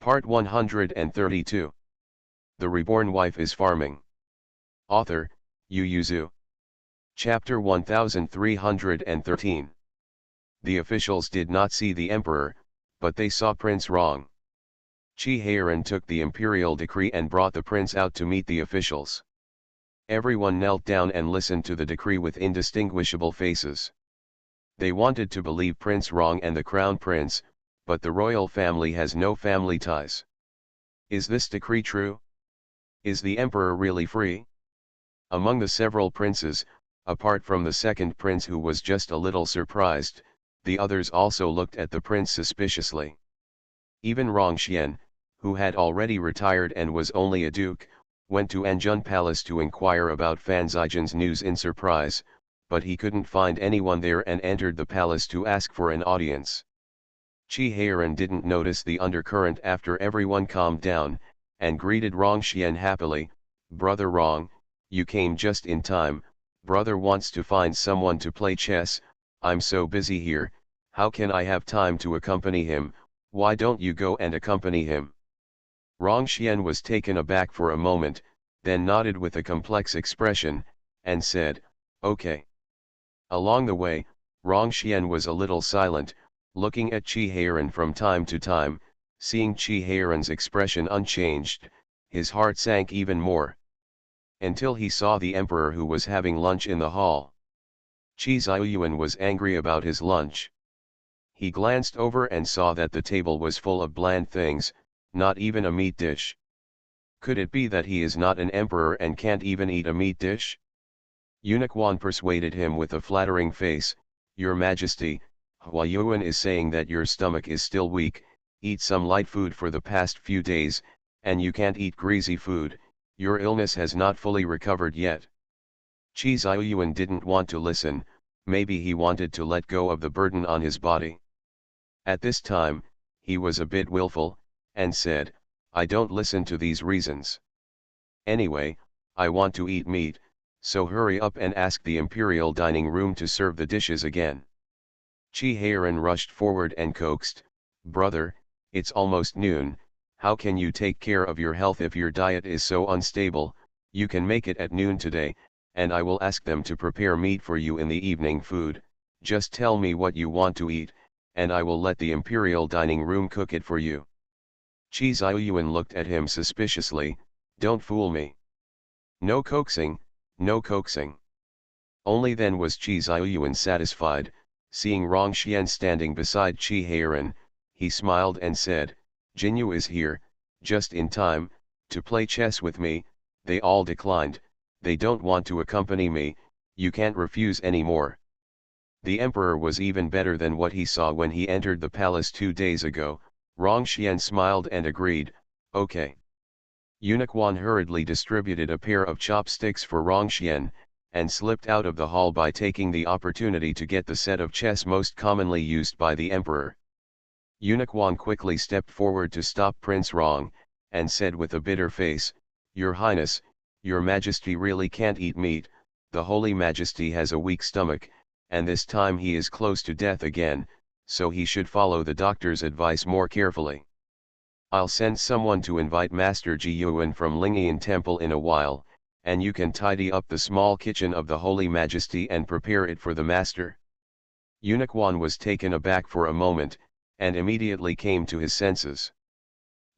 Part 132. The Reborn Wife is Farming. Author, Yu Yuzu. Chapter 1313. The officials did not see the emperor, but they saw Prince Rong. Chi Heiran took the imperial decree and brought the prince out to meet the officials. Everyone knelt down and listened to the decree with indistinguishable faces. They wanted to believe Prince Rong and the crown prince, but the royal family has no family ties. Is this decree true? Is the emperor really free? Among the several princes, apart from the second prince who was just a little surprised, the others also looked at the prince suspiciously. Even Rong Xian, who had already retired and was only a duke, went to Anjun Palace to inquire about Fan Zijian's news in surprise, but he couldn't find anyone there and entered the palace to ask for an audience. Chi Heiran didn't notice the undercurrent after everyone calmed down, and greeted Rong Xian happily. "Brother Rong, you came just in time. Brother wants to find someone to play chess. I'm so busy here, how can I have time to accompany him? Why don't you go and accompany him?" Rong Xian was taken aback for a moment, then nodded with a complex expression, and said, "Okay." Along the way, Rong Xian was a little silent, looking at Chi Heiran from time to time. Seeing Chi Heiran's expression unchanged, his heart sank even more. Until he saw the emperor, who was having lunch in the hall. Chi Ziyuan was angry about his lunch. He glanced over and saw that the table was full of bland things, not even a meat dish. Could it be that he is not an emperor and can't even eat a meat dish? Eunuch Wan persuaded him with a flattering face, "Your Majesty, Hua Yuan is saying that your stomach is still weak. Eat some light food for the past few days, and you can't eat greasy food, your illness has not fully recovered yet." Chi Ziyuan didn't want to listen, maybe he wanted to let go of the burden on his body. At this time, he was a bit willful, and said, "I don't listen to these reasons. Anyway, I want to eat meat, so hurry up and ask the imperial dining room to serve the dishes again." Chi Heiran rushed forward and coaxed, "Brother, it's almost noon, how can you take care of your health if your diet is so unstable? You can make it at noon today, and I will ask them to prepare meat for you in the evening food. Just tell me what you want to eat, and I will let the imperial dining room cook it for you." Chi Ziyuan looked at him suspiciously, "Don't fool me. No coaxing, no coaxing." Only then was Chi Ziyuan satisfied. Seeing Rong Xian standing beside Chi Heiran, he smiled and said, "Jinyu is here, just in time, to play chess with me." They all declined, "They don't want to accompany me, you can't refuse any more." The emperor was even better than what he saw when he entered the palace 2 days ago. Rong Xian smiled and agreed, "Okay." Eunuch Wan hurriedly distributed a pair of chopsticks for Rong Xian, and slipped out of the hall by taking the opportunity to get the set of chess most commonly used by the emperor. Eunuch Wan quickly stepped forward to stop Prince Rong, and said with a bitter face, "Your Highness, your Majesty really can't eat meat. The Holy Majesty has a weak stomach, and this time he is close to death again, so he should follow the doctor's advice more carefully. I'll send someone to invite Master Ji Yuan from Lingyan Temple in a while, and you can tidy up the small kitchen of the Holy Majesty and prepare it for the master." Eunuch Wan was taken aback for a moment, and immediately came to his senses.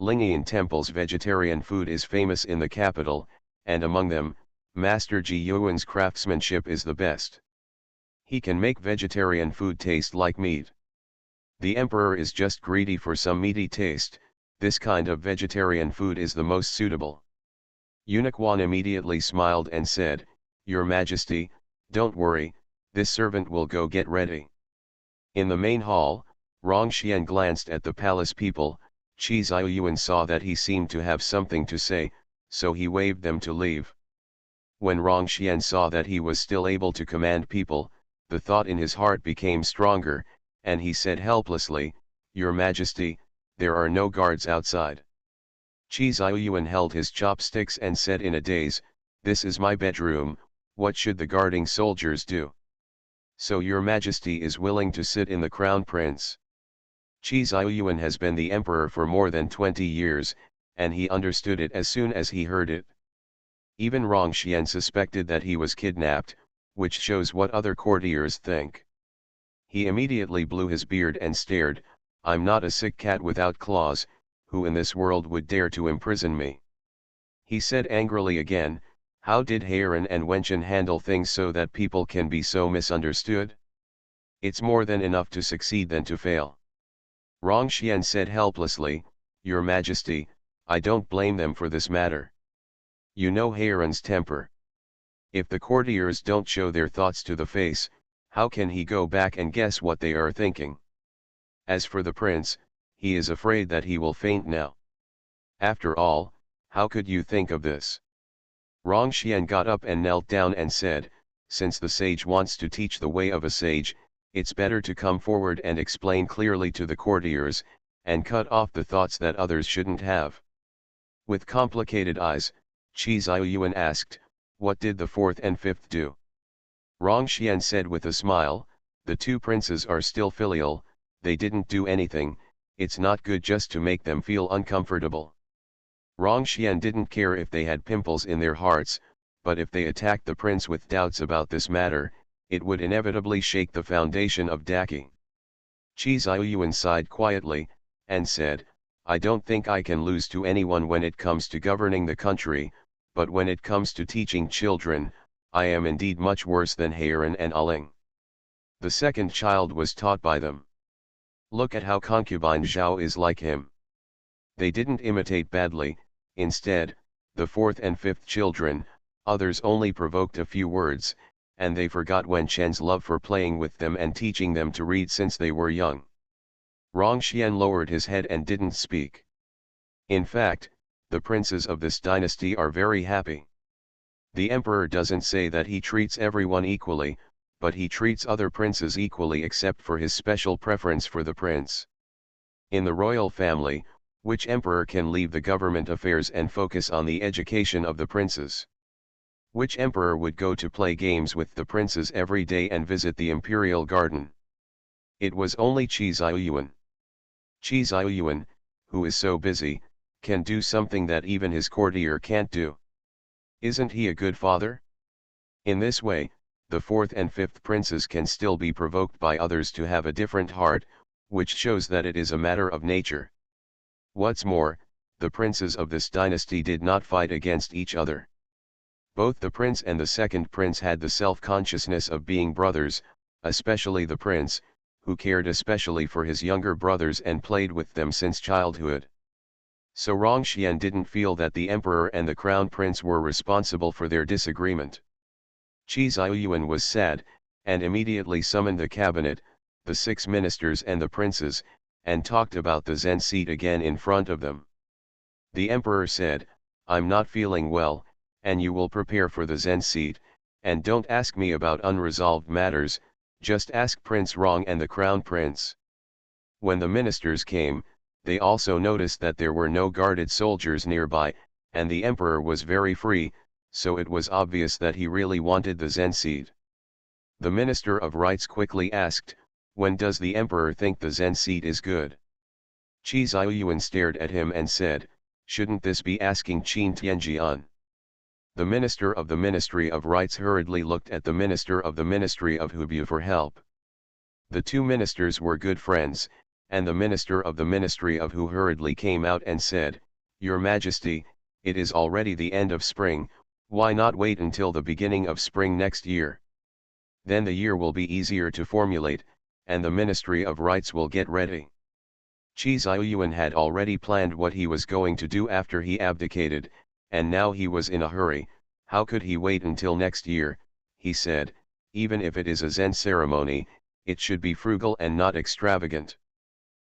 Lingyan Temple's vegetarian food is famous in the capital, and among them, Master Ji Yuan's craftsmanship is the best. He can make vegetarian food taste like meat. The emperor is just greedy for some meaty taste, this kind of vegetarian food is the most suitable. Eunuch Wan immediately smiled and said, "Your Majesty, don't worry, this servant will go get ready." In the main hall, Rong Xian glanced at the palace people. Chi Ziyuan saw that he seemed to have something to say, so he waved them to leave. When Rong Xian saw that he was still able to command people, the thought in his heart became stronger, and he said helplessly, "Your Majesty, there are no guards outside." Chi Ziyuan held his chopsticks and said in a daze, "This is my bedroom, what should the guarding soldiers do?" "So your Majesty is willing to sit in the crown prince?" Qi Ziyuan has been the emperor for more than 20 years, and he understood it as soon as he heard it. Even Rong Xian suspected that he was kidnapped, which shows what other courtiers think. He immediately blew his beard and stared, "I'm not a sick cat without claws, who in this world would dare to imprison me?" He said angrily again, "How did Heiran and Wenchen handle things so that people can be so misunderstood? It's more than enough to succeed than to fail." Rong Xian said helplessly, "Your Majesty, I don't blame them for this matter. You know Heiran's temper. If the courtiers don't show their thoughts to the face, how can he go back and guess what they are thinking? As for the prince, he is afraid that he will faint now. After all, how could you think of this?" Rong Xian got up and knelt down and said, "Since the sage wants to teach the way of a sage, it's better to come forward and explain clearly to the courtiers, and cut off the thoughts that others shouldn't have." With complicated eyes, Qi Ziyuan asked, "What did the fourth and fifth do?" Rong Xian said with a smile, "The two princes are still filial, they didn't do anything, it's not good just to make them feel uncomfortable." Rong Xian didn't care if they had pimples in their hearts, but if they attacked the prince with doubts about this matter, it would inevitably shake the foundation of Daqi. Qi Ziyuan sighed quietly, and said, "I don't think I can lose to anyone when it comes to governing the country, but when it comes to teaching children, I am indeed much worse than Heiran and Aling. The second child was taught by them. Look at how concubine Zhao is like him. They didn't imitate badly, instead, the fourth and fifth children, others only provoked a few words, and they forgot Wen Chen's love for playing with them and teaching them to read since they were young." Rong Xian lowered his head and didn't speak. In fact, the princes of this dynasty are very happy. The emperor doesn't say that he treats everyone equally, but he treats other princes equally except for his special preference for the prince. In the royal family, which emperor can leave the government affairs and focus on the education of the princes? Which emperor would go to play games with the princes every day and visit the imperial garden? It was only Qi Ziyuan. Qi Ziyuan, who is so busy, can do something that even his courtier can't do. Isn't he a good father? In this way, the fourth and fifth princes can still be provoked by others to have a different heart, which shows that it is a matter of nature. What's more, the princes of this dynasty did not fight against each other. Both the prince and the second prince had the self-consciousness of being brothers, especially the prince, who cared especially for his younger brothers and played with them since childhood. So Rong Xian didn't feel that the emperor and the crown prince were responsible for their disagreement. Qi Ziyuan was sad, and immediately summoned the cabinet, the 6 ministers and the princes, and talked about the Zen seat again in front of them. The emperor said, "I'm not feeling well, and you will prepare for the Zen seat, and don't ask me about unresolved matters, just ask Prince Rong and the crown prince." When the ministers came, they also noticed that there were no guarded soldiers nearby, and the emperor was very free, so it was obvious that he really wanted the Zen seat. The Minister of Rites quickly asked, "When does the emperor think the Zen seat is good?" Qi Ziyuan stared at him and said, "Shouldn't this be asking Qin Tianjian?" The Minister of the Ministry of Rites hurriedly looked at the Minister of the Ministry of Hubei for help. The two ministers were good friends, and the Minister of the Ministry of Hu hurriedly came out and said, "Your Majesty, it is already the end of spring, why not wait until the beginning of spring next year? Then the year will be easier to formulate, and the Ministry of Rites will get ready." Qi Ziyuan had already planned what he was going to do after he abdicated, and now he was in a hurry. How could he wait until next year? He said, "Even if it is a Zen ceremony, it should be frugal and not extravagant.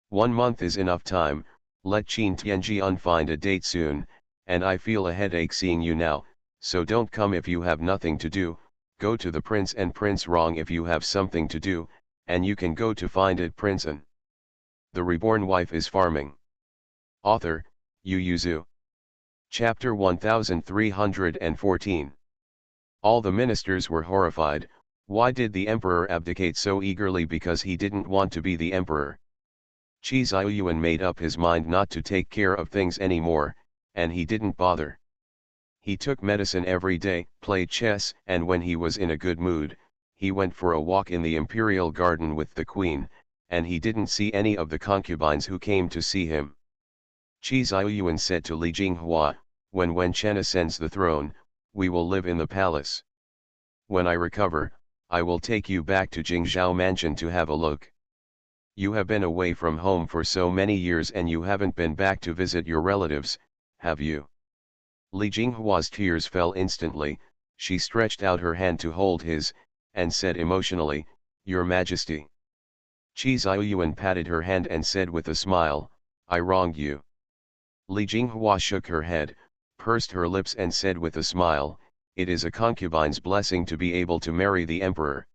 1 month is enough time, let Qin Tianjian find a date soon, and I feel a headache seeing you now, so don't come if you have nothing to do, go to the prince and Prince Rong if you have something to do, and you can go to find it Prince An. The Reborn Wife is Farming." Author, Yu Yuzu. Chapter 1314. All the ministers were horrified. Why did the emperor abdicate so eagerly? Because he didn't want to be the emperor. Qi Ziyuan made up his mind not to take care of things anymore, and he didn't bother. He took medicine every day, played chess, and when he was in a good mood, he went for a walk in the imperial garden with the queen, and he didn't see any of the concubines who came to see him. Qi Ziyuan said to Li Jinghua, when Wen Chen ascends the throne, we will live in the palace. When I recover, I will take you back to Jingzhou Mansion to have a look. You have been away from home for so many years and you haven't been back to visit your relatives, have you? Li Jinghua's tears fell instantly. She stretched out her hand to hold his, and said emotionally, Your Majesty. Qi Ziyuan patted her hand and said with a smile, I wronged you. Li Jinghua shook her head, pursed her lips and said with a smile, It is a concubine's blessing to be able to marry the emperor.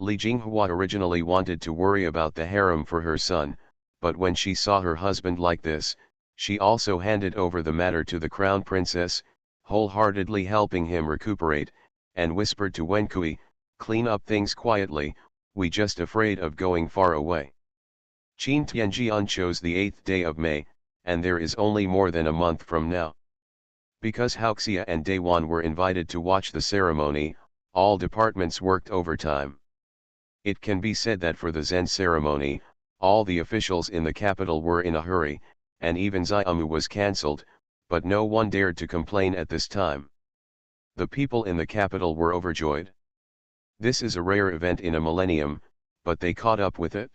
Li Jinghua originally wanted to worry about the harem for her son, but when she saw her husband like this, she also handed over the matter to the crown princess, wholeheartedly helping him recuperate, and whispered to Wenkui, clean up things quietly, we just afraid of going far away. Qin Tianjian chose the 8th day of May, and there is only more than a month from now. Because Haoxia and Daywan were invited to watch the ceremony, all departments worked overtime. It can be said that for the Zen ceremony, all the officials in the capital were in a hurry, and even Xiaomu was cancelled, but no one dared to complain at this time. The people in the capital were overjoyed. This is a rare event in a millennium, but they caught up with it.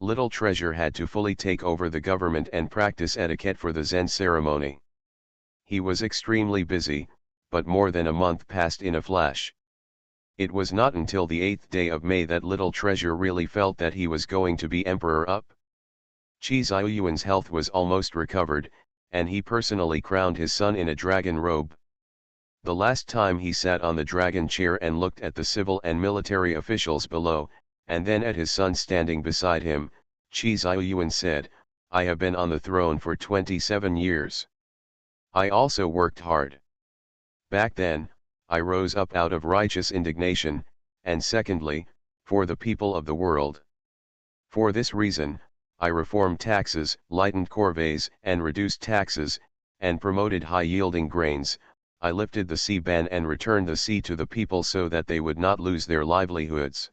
Little Treasure had to fully take over the government and practice etiquette for the Zen ceremony. He was extremely busy, but more than a month passed in a flash. It was not until the 8th day of May that Little Treasure really felt that he was going to be emperor up. Qi Ziyuan's health was almost recovered, and he personally crowned his son in a dragon robe. The last time he sat on the dragon chair and looked at the civil and military officials below, and then at his son standing beside him, Qi Ziyuan said, I have been on the throne for 27 years. I also worked hard. Back then, I rose up out of righteous indignation, and secondly, for the people of the world. For this reason, I reformed taxes, lightened corvées and reduced taxes, and promoted high-yielding grains. I lifted the sea ban and returned the sea to the people so that they would not lose their livelihoods.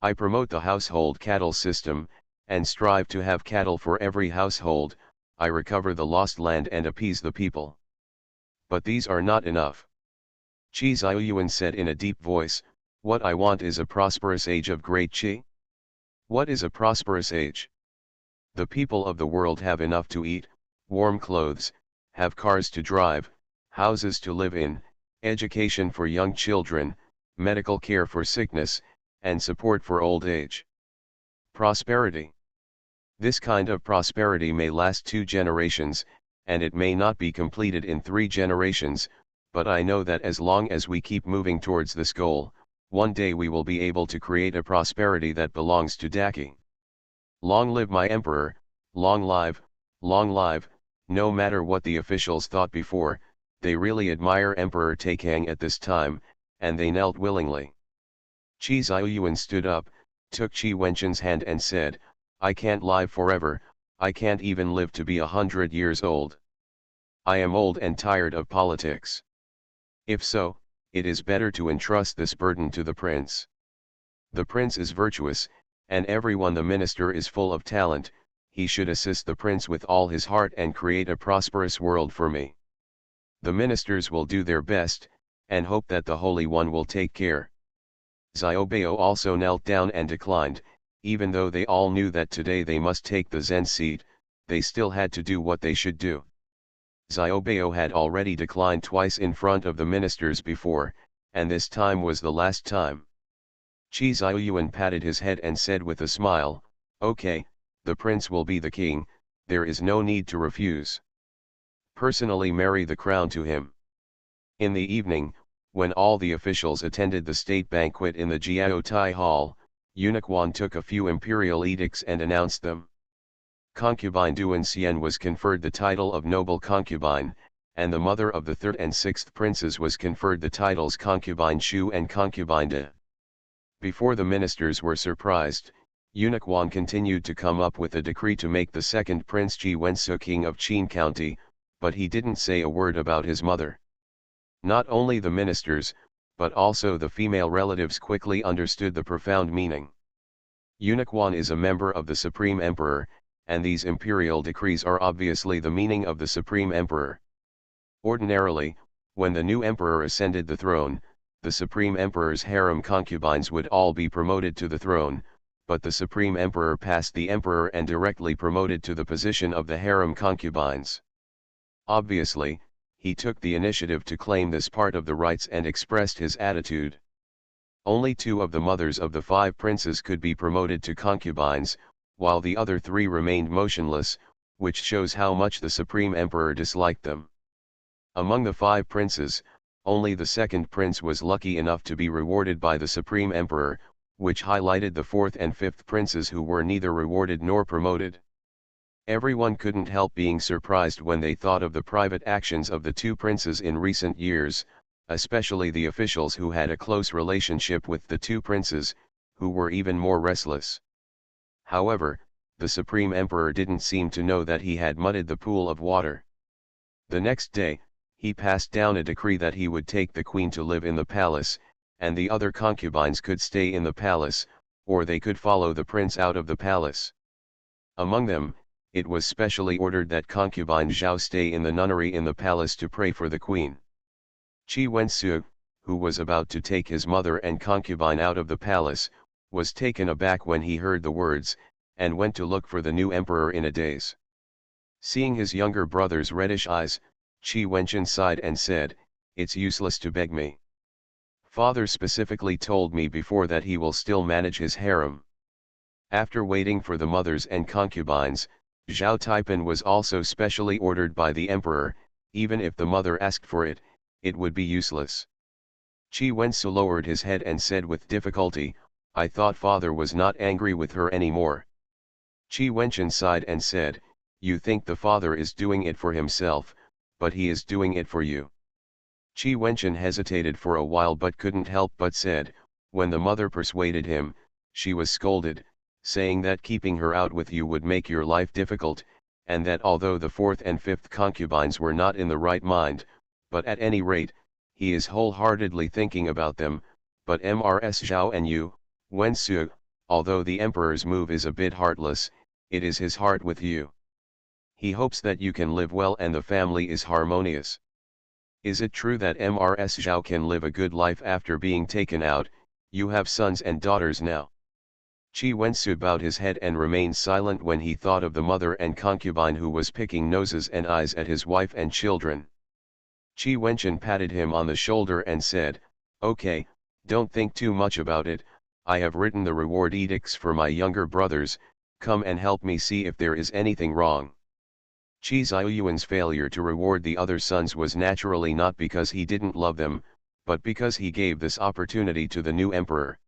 I promote the household cattle system, and strive to have cattle for every household. I recover the lost land and appease the people. But these are not enough. Qi Ziyuan said in a deep voice, what I want is a prosperous age of great Qi. What is a prosperous age? The people of the world have enough to eat, warm clothes, have cars to drive, houses to live in, education for young children, medical care for sickness, and support for old age. Prosperity. This kind of prosperity may last 2 generations, and it may not be completed in 3 generations, but I know that as long as we keep moving towards this goal, one day we will be able to create a prosperity that belongs to Daki. Long live my emperor, long live, no matter what the officials thought before, they really admire Emperor Taikang at this time, and they knelt willingly. Qi Ziyuan stood up, took Qi Wenchen's hand and said, I can't live forever, I can't even live to be 100 years old. I am old and tired of politics. If so, it is better to entrust this burden to the prince. The prince is virtuous, and everyone the minister is full of talent, he should assist the prince with all his heart and create a prosperous world for me. The ministers will do their best, and hope that the Holy One will take care. Xiaobao also knelt down and declined, even though they all knew that today they must take the Zen seat, they still had to do what they should do. Xiaobao had already declined twice in front of the ministers before, and this time was the last time. Qi Ziyuan patted his head and said with a smile, okay, the prince will be the king, there is no need to refuse. Personally marry the crown to him. In the evening, when all the officials attended the state banquet in the Jiao Tai Hall, Eunuch Wan took a few imperial edicts and announced them. Concubine Duan Xian was conferred the title of noble concubine, and the mother of the 3rd and 6th princes was conferred the titles concubine Shu and concubine De. Before the ministers were surprised, Eunuch Wan continued to come up with a decree to make the second Prince Ji Wensu king of Qin County, but he didn't say a word about his mother. Not only the ministers, but also the female relatives quickly understood the profound meaning. Eunuch Wan is a member of the Supreme Emperor, and these imperial decrees are obviously the meaning of the Supreme Emperor. Ordinarily, when the new emperor ascended the throne, the Supreme Emperor's harem concubines would all be promoted to the throne, but the Supreme Emperor passed the emperor and directly promoted to the position of the harem concubines. Obviously, he took the initiative to claim this part of the rights and expressed his attitude. Only 2 of the mothers of the 5 princes could be promoted to concubines, while the other 3 remained motionless, which shows how much the Supreme Emperor disliked them. Among the 5 princes, only the second prince was lucky enough to be rewarded by the Supreme Emperor, which highlighted the 4th and 5th princes who were neither rewarded nor promoted. Everyone couldn't help being surprised when they thought of the private actions of the 2 princes in recent years, especially the officials who had a close relationship with the 2 princes, who were even more restless. However, the Supreme Emperor didn't seem to know that he had muddied the pool of water. The next day, he passed down a decree that he would take the queen to live in the palace, and the other concubines could stay in the palace, or they could follow the prince out of the palace. Among them, it was specially ordered that concubine Zhao stay in the nunnery in the palace to pray for the queen. Qi Wensu, who was about to take his mother and concubine out of the palace, was taken aback when he heard the words, and went to look for the new emperor in a daze. Seeing his younger brother's reddish eyes, Qi Wenchen sighed and said, "It's useless to beg me. Father specifically told me before that he will still manage his harem." After waiting for the mothers and concubines, Zhao Taipan was also specially ordered by the emperor, even if the mother asked for it, it would be useless. Qi Wensu lowered his head and said with difficulty, "I thought father was not angry with her anymore." Qi Wenchen sighed and said, "You think the father is doing it for himself, but he is doing it for you." Qi Wenchen hesitated for a while but couldn't help but said, "When the mother persuaded him, she was scolded, saying that keeping her out with you would make your life difficult, and that although the 4th and 5th concubines were not in the right mind, but at any rate, he is wholeheartedly thinking about them, but Mrs. Zhao and you, Wensu, although the emperor's move is a bit heartless, it is his heart with you. He hopes that you can live well and the family is harmonious. Is it true that Mrs. Zhao can live a good life after being taken out? You have sons and daughters now." Qi Wensu bowed his head and remained silent when he thought of the mother and concubine who was picking noses and eyes at his wife and children. Qi Wenchen patted him on the shoulder and said, "Okay, don't think too much about it, I have written the reward edicts for my younger brothers, come and help me see if there is anything wrong." Qi Ziyuan's failure to reward the other sons was naturally not because he didn't love them, but because he gave this opportunity to the new emperor.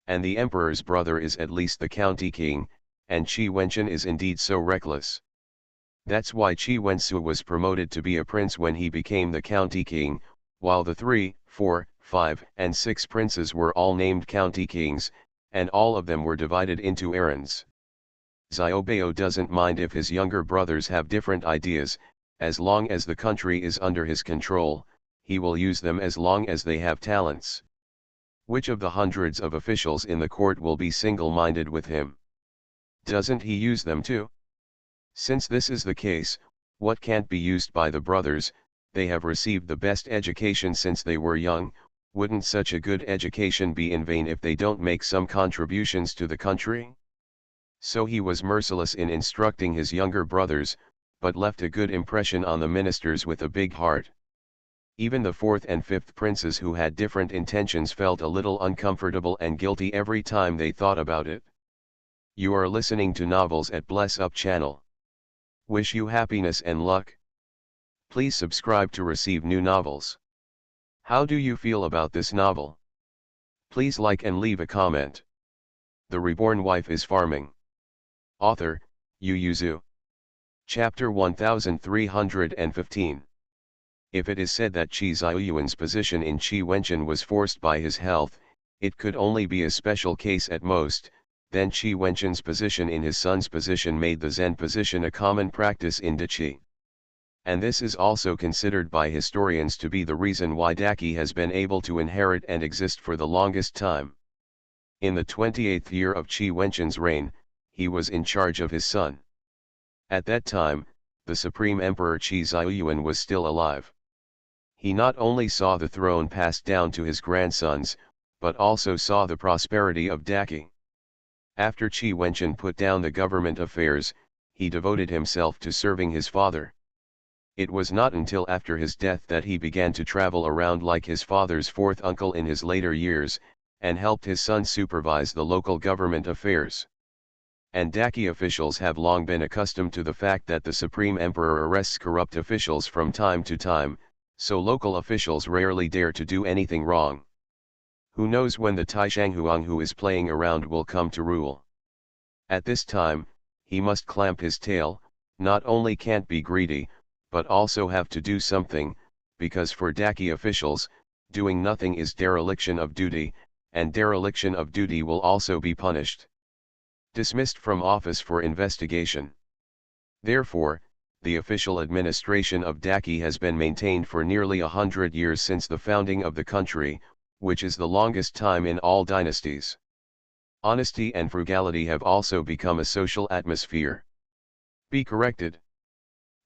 And the emperor's brother is at least the county king, and Qi Wenchen is indeed so reckless. That's why Qi Wensu was promoted to be a prince when he became the county king, while the 3, 4, 5, and 6 princes were all named county kings, and all of them were divided into errands. Xiaobao doesn't mind if his younger brothers have different ideas, as long as the country is under his control, he will use them as long as they have talents. Which of the hundreds of officials in the court will be single-minded with him? Doesn't he use them too? Since this is the case, what can't be used by the brothers, they have received the best education since they were young, wouldn't such a good education be in vain if they don't make some contributions to the country? So he was merciless in instructing his younger brothers, but left a good impression on the ministers with a big heart. Even the 4th and 5th princes who had different intentions felt a little uncomfortable and guilty every time they thought about it. You are listening to Novels at Bless Up channel. Wish you happiness and luck. Please subscribe to receive new novels. How do you feel about this novel? Please like and leave a comment. The Reborn Wife is Farming. Author, Yu Yuzu. Chapter 1315. If it is said that Qi Ziyuan's position in Qi Wenchen was forced by his health, it could only be a special case at most, Then Qi Wenquan's position in his son's position made the Zen position a common practice in Daqi. And this is also considered by historians to be the reason why Daqi has been able to inherit and exist for the longest time. In the 28th year of Qi Wenquan's reign, he was in charge of his son. At that time, the Supreme Emperor Qi Ziyuan was still alive. He not only saw the throne passed down to his grandsons, but also saw the prosperity of Daqi. After Qi Wenquan put down the government affairs, he devoted himself to serving his father. It was not until after his death that he began to travel around like his father's fourth uncle in his later years, and helped his son supervise the local government affairs. And Daqi officials have long been accustomed to the fact that the Supreme Emperor arrests corrupt officials from time to time, so local officials rarely dare to do anything wrong. Who knows when the Taishanghuang who is playing around will come to rule? At this time, he must clamp his tail, not only can't be greedy, but also have to do something, because for Daqi officials, doing nothing is dereliction of duty, and dereliction of duty will also be punished. Dismissed from office for investigation. Therefore, the official administration of Daqi has been maintained for nearly 100 years since the founding of the country, which is the longest time in all dynasties. Honesty and frugality have also become a social atmosphere. Be corrected.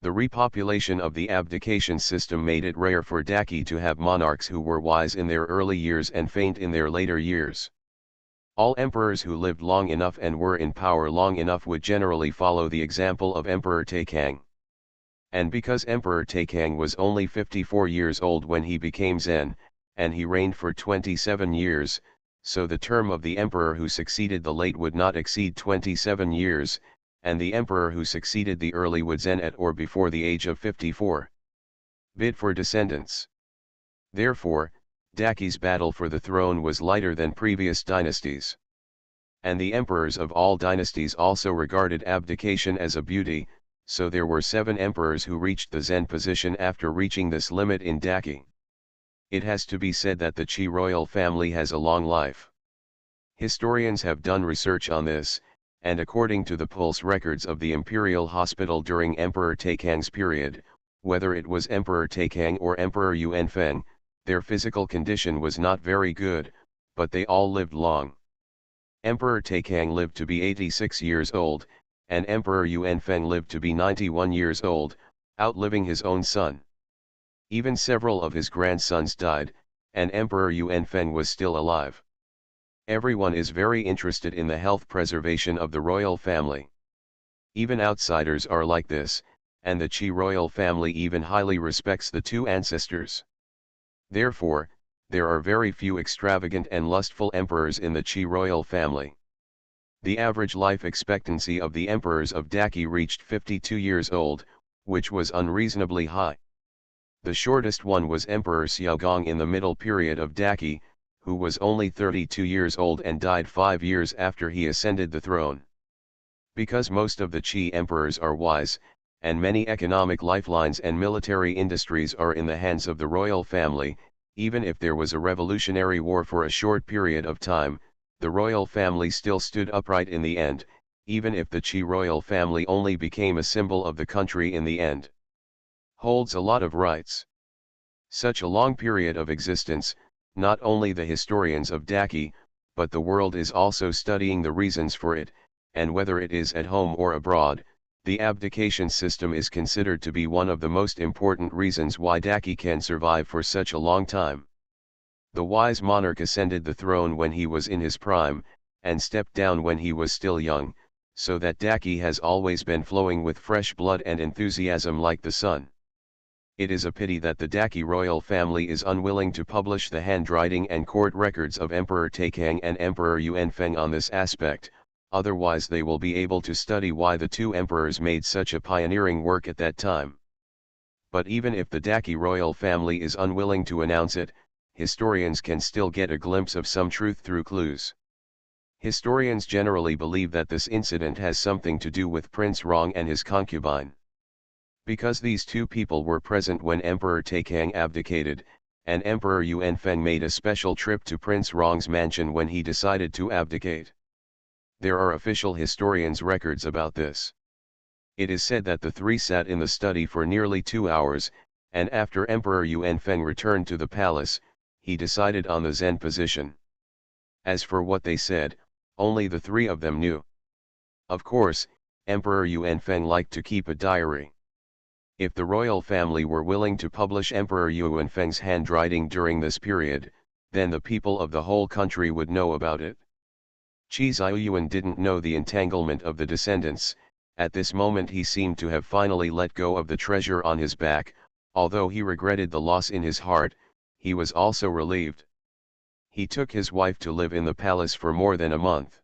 The repopulation of the abdication system made it rare for Daqi to have monarchs who were wise in their early years and faint in their later years. All emperors who lived long enough and were in power long enough would generally follow the example of Emperor Taikang. And because Emperor Taikang was only 54 years old when he became Zen, and he reigned for 27 years, so the term of the emperor who succeeded the late would not exceed 27 years, and the emperor who succeeded the early would Zen at or before the age of 54. Bid for descendants. Therefore, Daqi's battle for the throne was lighter than previous dynasties. And the emperors of all dynasties also regarded abdication as a beauty, so there were 7 emperors who reached the Zen position after reaching this limit in Daqi. It has to be said that the Qi royal family has a long life. Historians have done research on this, and according to the pulse records of the imperial hospital during Emperor Taikang's period, whether it was Emperor Taikang or Emperor Yuanfeng, their physical condition was not very good, but they all lived long. Emperor Taikang lived to be 86 years old, and Emperor Yuanfeng lived to be 91 years old, outliving his own son. Even several of his grandsons died, and Emperor Yuanfeng was still alive. Everyone is very interested in the health preservation of the royal family. Even outsiders are like this, and the Qi royal family even highly respects the 2 ancestors. Therefore, there are very few extravagant and lustful emperors in the Qi royal family. The average life expectancy of the emperors of Daqi reached 52 years old, which was unreasonably high. The shortest one was Emperor Xiaogong in the middle period of Daqi, who was only 32 years old and died 5 years after he ascended the throne. Because most of the Qi emperors are wise, and many economic lifelines and military industries are in the hands of the royal family, even if there was a revolutionary war for a short period of time, the royal family still stood upright in the end, even if the Qi royal family only became a symbol of the country in the end. Holds a lot of rights. Such a long period of existence, not only the historians of Daqi, but the world is also studying the reasons for it, and whether it is at home or abroad, the abdication system is considered to be one of the most important reasons why Daqi can survive for such a long time. The wise monarch ascended the throne when he was in his prime, and stepped down when he was still young, so that Daqi has always been flowing with fresh blood and enthusiasm like the sun. It is a pity that the Daqi royal family is unwilling to publish the handwriting and court records of Emperor Taikang and Emperor Yuanfeng on this aspect, otherwise they will be able to study why the 2 emperors made such a pioneering work at that time. But even if the Daqi royal family is unwilling to announce it, historians can still get a glimpse of some truth through clues. Historians generally believe that this incident has something to do with Prince Rong and his concubine. Because these 2 people were present when Emperor Taikang abdicated, and Emperor Yuanfeng made a special trip to Prince Rong's mansion when he decided to abdicate. There are official historians' records about this. It is said that the three sat in the study for nearly 2 hours, and after Emperor Yuanfeng returned to the palace, he decided on the Zen position. As for what they said, only the three of them knew. Of course, Emperor Yuanfeng liked to keep a diary. If the royal family were willing to publish Emperor Yuanfeng's handwriting during this period, then the people of the whole country would know about it. Qi Ziyuan didn't know the entanglement of the descendants. At this moment he seemed to have finally let go of the treasure on his back. Although he regretted the loss in his heart, he was also relieved. He took his wife to live in the palace for more than a month.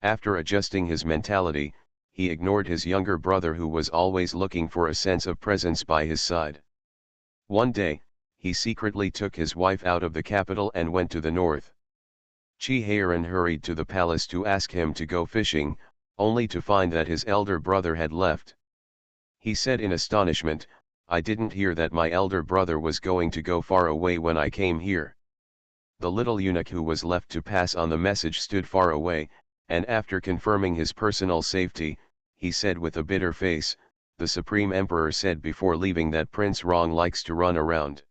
After adjusting his mentality, he ignored his younger brother who was always looking for a sense of presence by his side. One day, he secretly took his wife out of the capital and went to the north. Qi Heiran hurried to the palace to ask him to go fishing, only to find that his elder brother had left. He said in astonishment, "I didn't hear that my elder brother was going to go far away when I came here." The little eunuch who was left to pass on the message stood far away, and after confirming his personal safety, he said with a bitter face, "The Supreme Emperor said before leaving that Prince Rong likes to run around.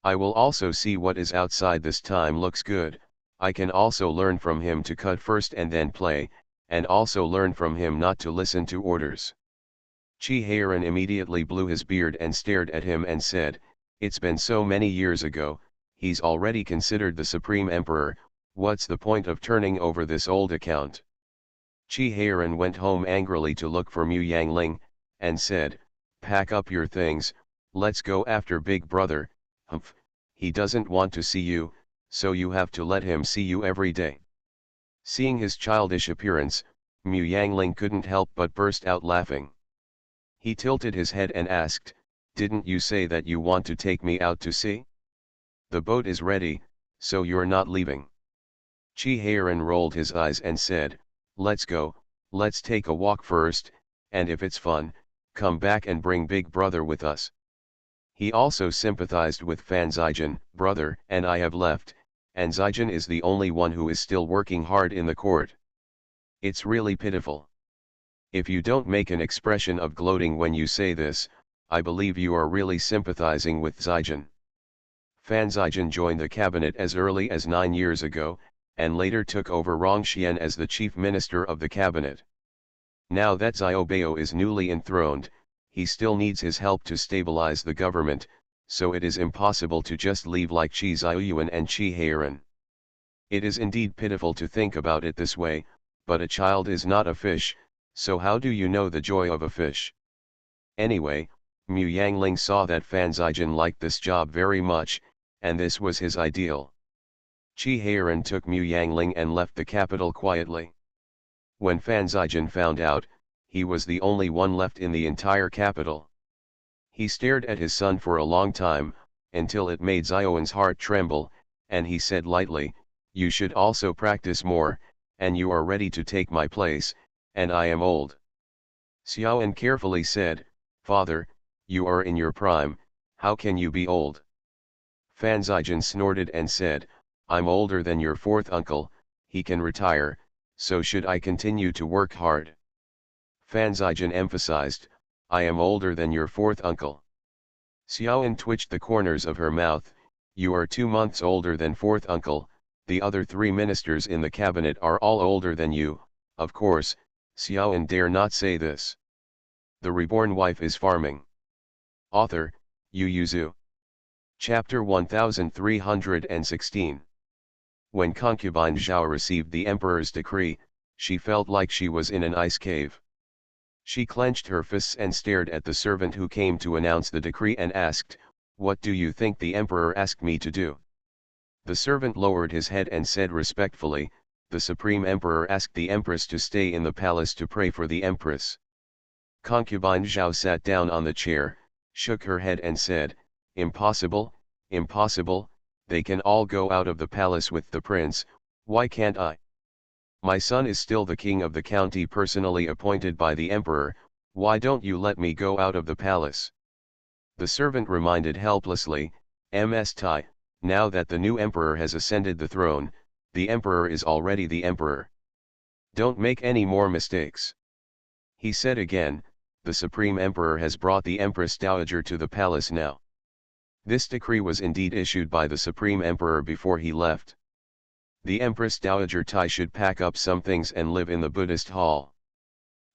I will also see what is outside this time looks good. I can also learn from him to cut first and then play, and also learn from him not to listen to orders." Qi Heiran immediately blew his beard and stared at him and said, "It's been so many years ago, he's already considered the Supreme Emperor, what's the point of turning over this old account?" Qi Heiran went home angrily to look for Mu Yangling, and said, "Pack up your things, let's go after Big Brother. Humph, he doesn't want to see you, so you have to let him see you every day." Seeing his childish appearance, Mu Yangling couldn't help but burst out laughing. He tilted his head and asked, "Didn't you say that you want to take me out to sea? The boat is ready, so you're not leaving?" Qi Heiran rolled his eyes and said, "Let's go, let's take a walk first, and if it's fun, come back and bring Big Brother with us." He also sympathized with Fan Zijin, "Brother and I have left, and Zijin is the only one who is still working hard in the court. It's really pitiful. If you don't make an expression of gloating when you say this, I believe you are really sympathizing with Zijin." Fan Zijin joined the cabinet as early as 9 years ago, and later took over Rongxian as the chief minister of the cabinet. Now that Xiaobao is newly enthroned, he still needs his help to stabilize the government, so it is impossible to just leave like Qi Ziyuan and Qi Heiran. It is indeed pitiful to think about it this way, but a child is not a fish, so how do you know the joy of a fish? Anyway, Mu Yangling saw that Fan Zijin liked this job very much, and this was his ideal. Qi Heiran took Mu Yangling and left the capital quietly. When Fan Zijin found out, he was the only one left in the entire capital. He stared at his son for a long time, until it made Ziyuan's heart tremble, and he said lightly, "You should also practice more, and you are ready to take my place, and I am old." Xiaoan carefully said, "Father, you are in your prime, how can you be old?" Fan Zijin snorted and said, "I'm older than your fourth uncle, he can retire, so should I continue to work hard?" Fan Zijin emphasized, "I am older than your fourth uncle." Xiaoan twitched the corners of her mouth, "You are 2 months older than fourth uncle, the other 3 ministers in the cabinet are all older than you." Of course, Xiaoan dare not say this. The reborn wife is farming. Author, Yu Yuzu. Chapter 1316. When concubine Zhao received the emperor's decree, she felt like she was in an ice cave. She clenched her fists and stared at the servant who came to announce the decree and asked, "What do you think the emperor asked me to do?" The servant lowered his head and said respectfully, "The Supreme Emperor asked the Empress to stay in the palace to pray for the Empress." Concubine Zhao sat down on the chair, shook her head and said, "Impossible, impossible, they can all go out of the palace with the prince, why can't I? My son is still the king of the county personally appointed by the emperor, why don't you let me go out of the palace?" The servant reminded helplessly, "Ms. Tai, now that the new emperor has ascended the throne, the emperor is already the emperor. Don't make any more mistakes. He said again, the Supreme Emperor has brought the Empress Dowager to the palace now. This decree was indeed issued by the Supreme Emperor before he left. The Empress Dowager Tai should pack up some things and live in the Buddhist hall.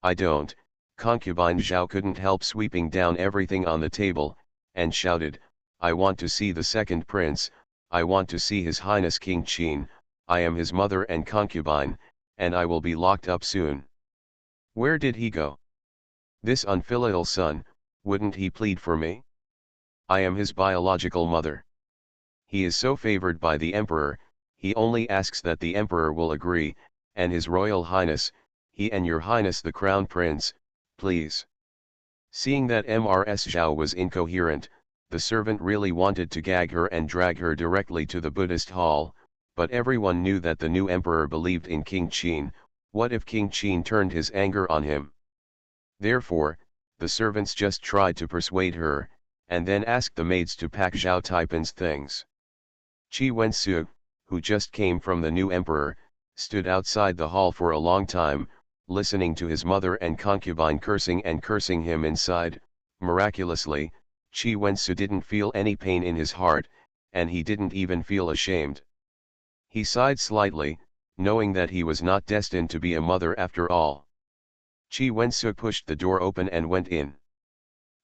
I don't. Concubine Zhao couldn't help sweeping down everything on the table, and shouted, I want to see the second prince, I want to see His Highness King Qin, I am his mother and concubine, and I will be locked up soon. Where did he go? This unfilial son, wouldn't he plead for me? I am his biological mother. He is so favored by the emperor, he only asks that the emperor will agree, and His Royal Highness, he and Your Highness the Crown Prince, please. Seeing that Mrs. Zhao was incoherent, the servant really wanted to gag her and drag her directly to the Buddhist hall, but everyone knew that the new emperor believed in King Qin. What if King Qin turned his anger on him? Therefore, the servants just tried to persuade her, and then asked the maids to pack Zhao Taipan's things. Qi Wensu, who just came from the new emperor, stood outside the hall for a long time, listening to his mother and concubine cursing and cursing him inside. Miraculously, Qi Wensu didn't feel any pain in his heart, and he didn't even feel ashamed. He sighed slightly, knowing that he was not destined to be a mother after all. Qi Wensu pushed the door open and went in.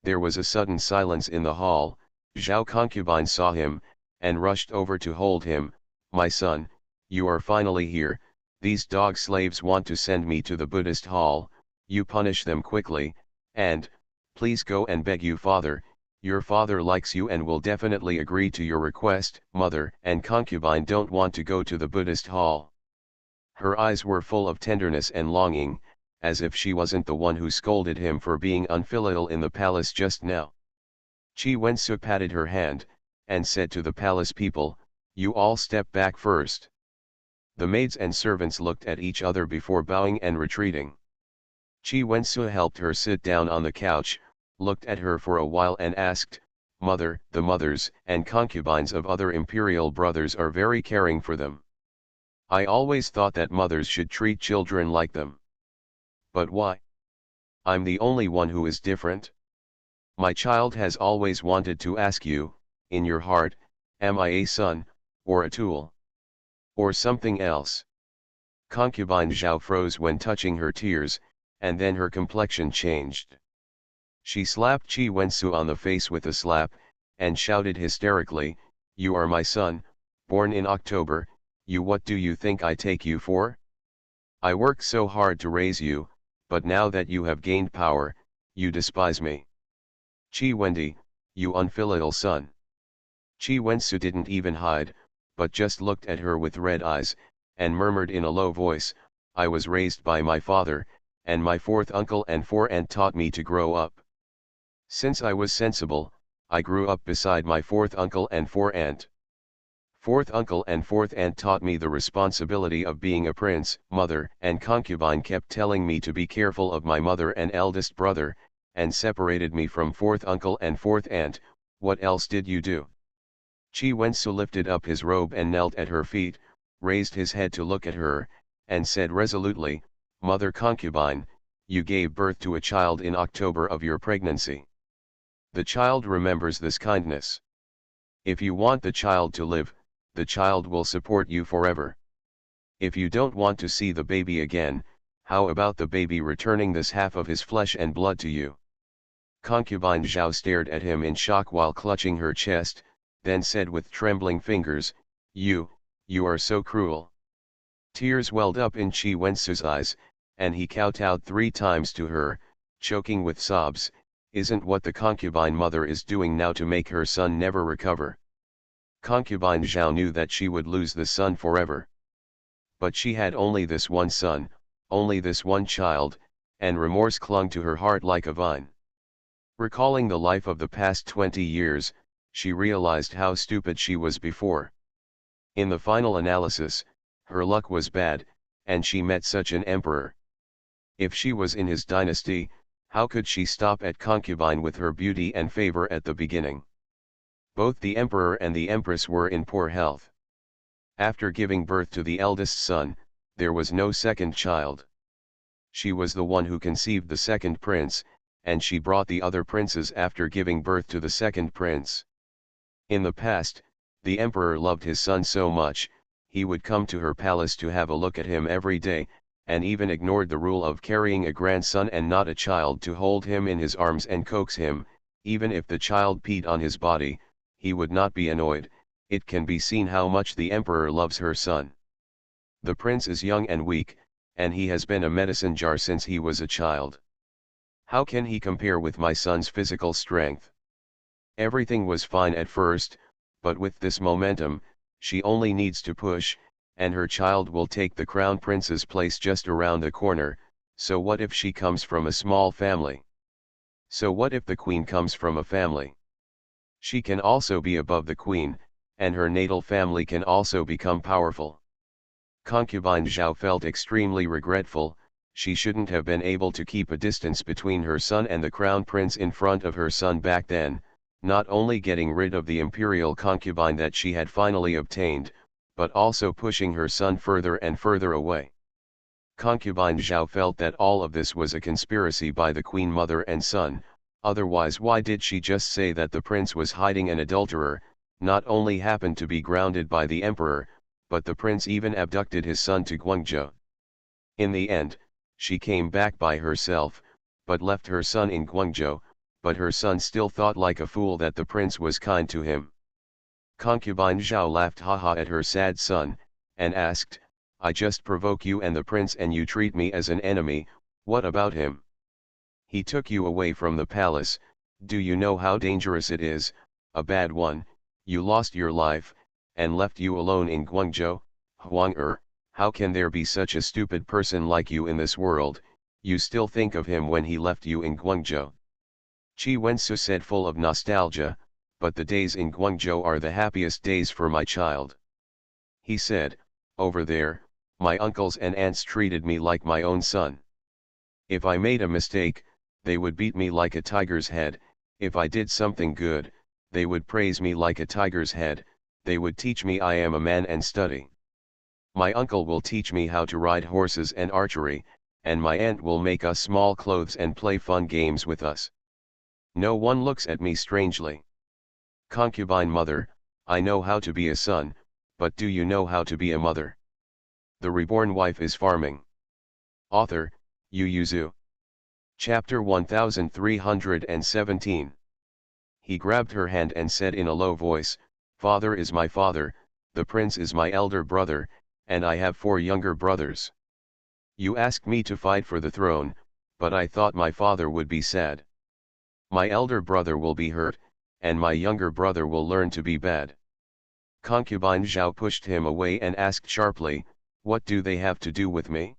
There was a sudden silence in the hall. Zhao concubine saw him, and rushed over to hold him. My son, you are finally here. These dog slaves want to send me to the Buddhist hall. You punish them quickly, and, please go and beg your father likes you and will definitely agree to your request. Mother and concubine don't want to go to the Buddhist hall. Her eyes were full of tenderness and longing, as if she wasn't the one who scolded him for being unfilial in the palace just now. Qi Wensu patted her hand, and said to the palace people, you all step back first. The maids and servants looked at each other before bowing and retreating. Qi Wensu helped her sit down on the couch, looked at her for a while and asked, Mother, the mothers and concubines of other imperial brothers are very caring for them. I always thought that mothers should treat children like them. But why? I'm the only one who is different. My child has always wanted to ask you, in your heart, am I a son, or a tool? Or something else? Concubine Zhao froze when touching her tears, and then her complexion changed. She slapped Qi Wensu on the face with a slap, and shouted hysterically, you are my son, born in October, what do you think I take you for? I worked so hard to raise you, but now that you have gained power, you despise me. Qi Wendi, you unfilial son. Qi Wensu didn't even hide, but just looked at her with red eyes, and murmured in a low voice, I was raised by my father, and my fourth uncle and four-aunt taught me to grow up. Since I was sensible, I grew up beside my fourth uncle and four-aunt. Fourth uncle and fourth aunt taught me the responsibility of being a prince. Mother and concubine kept telling me to be careful of my mother and eldest brother, and separated me from fourth uncle and fourth aunt. What else did you do? Qi Wensu lifted up his robe and knelt at her feet, raised his head to look at her, and said resolutely, Mother concubine, you gave birth to a child in October of your pregnancy. The child remembers this kindness. If you want the child to live, the child will support you forever. If you don't want to see the baby again, how about the baby returning this half of his flesh and blood to you? Concubine Zhao stared at him in shock while clutching her chest, then said with trembling fingers, You are so cruel. Tears welled up in Qi Wensu's eyes, and he kowtowed 3 times to her, choking with sobs. Isn't what the concubine mother is doing now to make her son never recover? Concubine Zhao knew that she would lose the son forever. But she had only this one son, only this one child, and remorse clung to her heart like a vine. Recalling the life of the past 20 years, she realized how stupid she was before. In the final analysis, her luck was bad, and she met such an emperor. If she was in his dynasty, how could she stop at concubine with her beauty and favor at the beginning? Both the emperor and the empress were in poor health. After giving birth to the eldest son, there was no second child. She was the one who conceived the second prince, and she brought the other princes after giving birth to the second prince. In the past, the emperor loved his son so much, he would come to her palace to have a look at him every day, and even ignored the rule of carrying a grandson and not a child to hold him in his arms and coax him. Even if the child peed on his body, he would not be annoyed. It can be seen how much the emperor loves her son. The prince is young and weak, and he has been a medicine jar since he was a child. How can he compare with my son's physical strength? Everything was fine at first, but with this momentum, she only needs to push, and her child will take the crown prince's place just around the corner. So what if she comes from a small family? So what if the queen comes from a family? She can also be above the queen, and her natal family can also become powerful. Concubine Zhao felt extremely regretful. She shouldn't have been able to keep a distance between her son and the crown prince in front of her son back then, not only getting rid of the imperial concubine that she had finally obtained, but also pushing her son further and further away. Concubine Zhao felt that all of this was a conspiracy by the queen mother and son, otherwise why did she just say that the prince was hiding an adulterer, not only happened to be grounded by the emperor, but the prince even abducted his son to Guangzhou. In the end, she came back by herself, but left her son in Guangzhou, but her son still thought like a fool that the prince was kind to him. Concubine Zhao laughed haha at her sad son, and asked, I just provoke you and the prince and you treat me as an enemy. What about him? He took you away from the palace. Do you know how dangerous it is? A bad one. You lost your life, and left you alone in Guangzhou. Huang how can there be such a stupid person like you in this world? You still think of him when he left you in Guangzhou. Qi Wensu said, full of nostalgia, but the days in Guangzhou are the happiest days for my child. He said, over there, my uncles and aunts treated me like my own son. If I made a mistake, they would beat me like a tiger's head. If I did something good, they would praise me like a tiger's head. They would teach me I am a man and study. My uncle will teach me how to ride horses and archery, and my aunt will make us small clothes and play fun games with us. No one looks at me strangely. Concubine mother, I know how to be a son, but do you know how to be a mother? The reborn wife is farming. Author, Yu Yuzu. Chapter 1317. He grabbed her hand and said in a low voice, Father is my father, the prince is my elder brother, and I have 4 younger brothers. You asked me to fight for the throne, but I thought my father would be sad. My elder brother will be hurt, and my younger brother will learn to be bad. Concubine Zhao pushed him away and asked sharply, what do they have to do with me?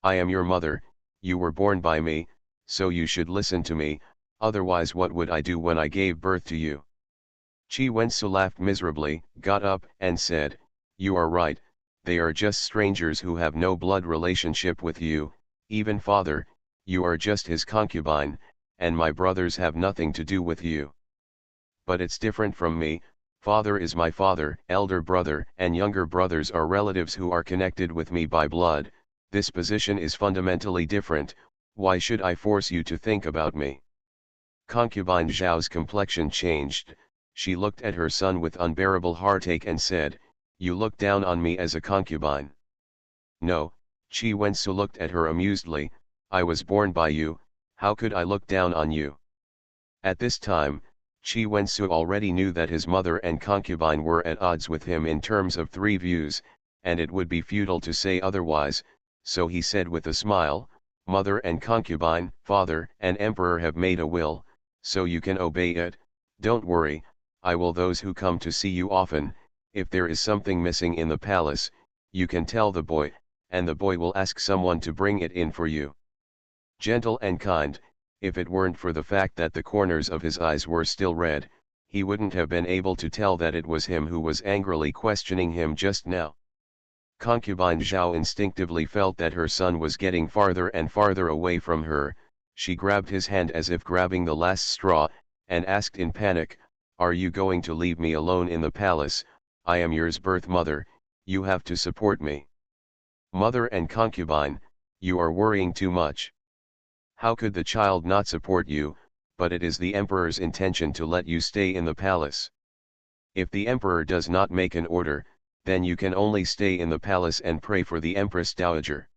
I am your mother, you were born by me, so you should listen to me, otherwise what would I do when I gave birth to you? Qi Wensu laughed miserably, got up, and said, you are right, they are just strangers who have no blood relationship with you. Even father, you are just his concubine, and my brothers have nothing to do with you. But it's different from me. Father is my father, elder brother and younger brothers are relatives who are connected with me by blood. This position is fundamentally different. Why should I force you to think about me? Concubine Zhao's complexion changed. She looked at her son with unbearable heartache and said, you look down on me as a concubine. No, Qi Wensu looked at her amusedly, I was born by you, how could I look down on you? At this time, Qi Wensu already knew that his mother and concubine were at odds with him in terms of 3 views, and it would be futile to say otherwise, so he said with a smile, mother and concubine, father and emperor have made a will, so you can obey it. Don't worry, I will those who come to see you often. If there is something missing in the palace, you can tell the boy, and the boy will ask someone to bring it in for you. Gentle and kind, if it weren't for the fact that the corners of his eyes were still red, he wouldn't have been able to tell that it was him who was angrily questioning him just now. Concubine Zhao instinctively felt that her son was getting farther and farther away from her. She grabbed his hand as if grabbing the last straw, and asked in panic, are you going to leave me alone in the palace? I am yours birth mother, you have to support me. Mother and concubine, you are worrying too much. How could the child not support you, but it is the emperor's intention to let you stay in the palace. If the emperor does not make an order, then you can only stay in the palace and pray for the Empress Dowager.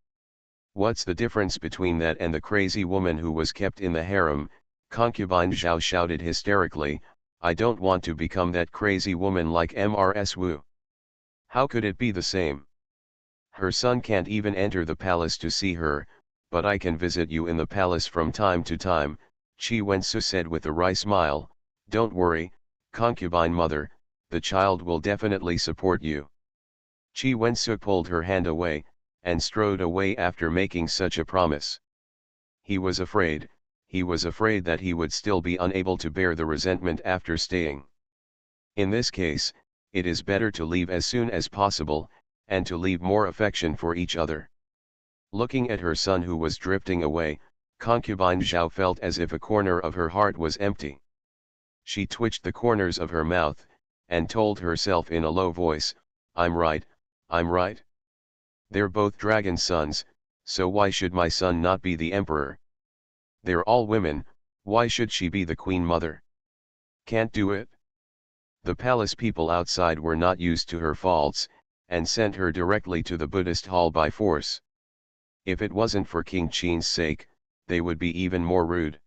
What's the difference between that and the crazy woman who was kept in the harem? Concubine Zhao shouted hysterically, I don't want to become that crazy woman like Mrs. Wu. How could it be the same? Her son can't even enter the palace to see her, but I can visit you in the palace from time to time, Qi Wensu said with a wry smile. Don't worry, concubine mother, the child will definitely support you. Qi Wensu pulled her hand away, and strode away after making such a promise. He was afraid that he would still be unable to bear the resentment after staying. In this case, it is better to leave as soon as possible, and to leave more affection for each other. Looking at her son who was drifting away, concubine Zhao felt as if a corner of her heart was empty. She twitched the corners of her mouth, and told herself in a low voice, I'm right. They're both dragon sons, so why should my son not be the emperor? They're all women, why should she be the queen mother? Can't do it. The palace people outside were not used to her faults, and sent her directly to the Buddhist hall by force. If it wasn't for King Qin's sake, they would be even more rude.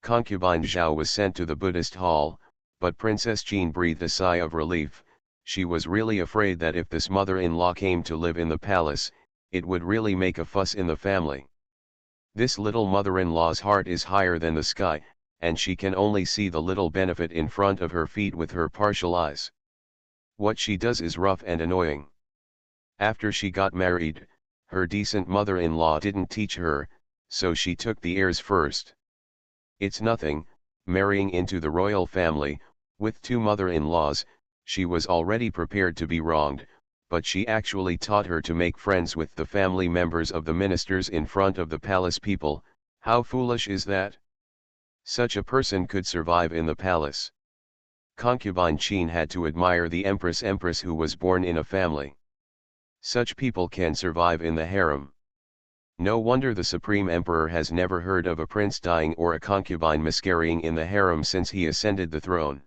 Concubine Zhao was sent to the Buddhist hall, but Princess Qin breathed a sigh of relief. She was really afraid that if this mother-in-law came to live in the palace, it would really make a fuss in the family. This little mother-in-law's heart is higher than the sky, and she can only see the little benefit in front of her feet with her partial eyes. What she does is rough and annoying. After she got married, her decent mother-in-law didn't teach her, so she took the heirs first. It's nothing, marrying into the royal family, with two mother-in-laws. She was already prepared to be wronged, but she actually taught her to make friends with the family members of the ministers in front of the palace people. How foolish is that? Such a person could survive in the palace. Concubine Qin had to admire the empress who was born in a family. Such people can survive in the harem. No wonder the Supreme Emperor has never heard of a prince dying or a concubine miscarrying in the harem since he ascended the throne.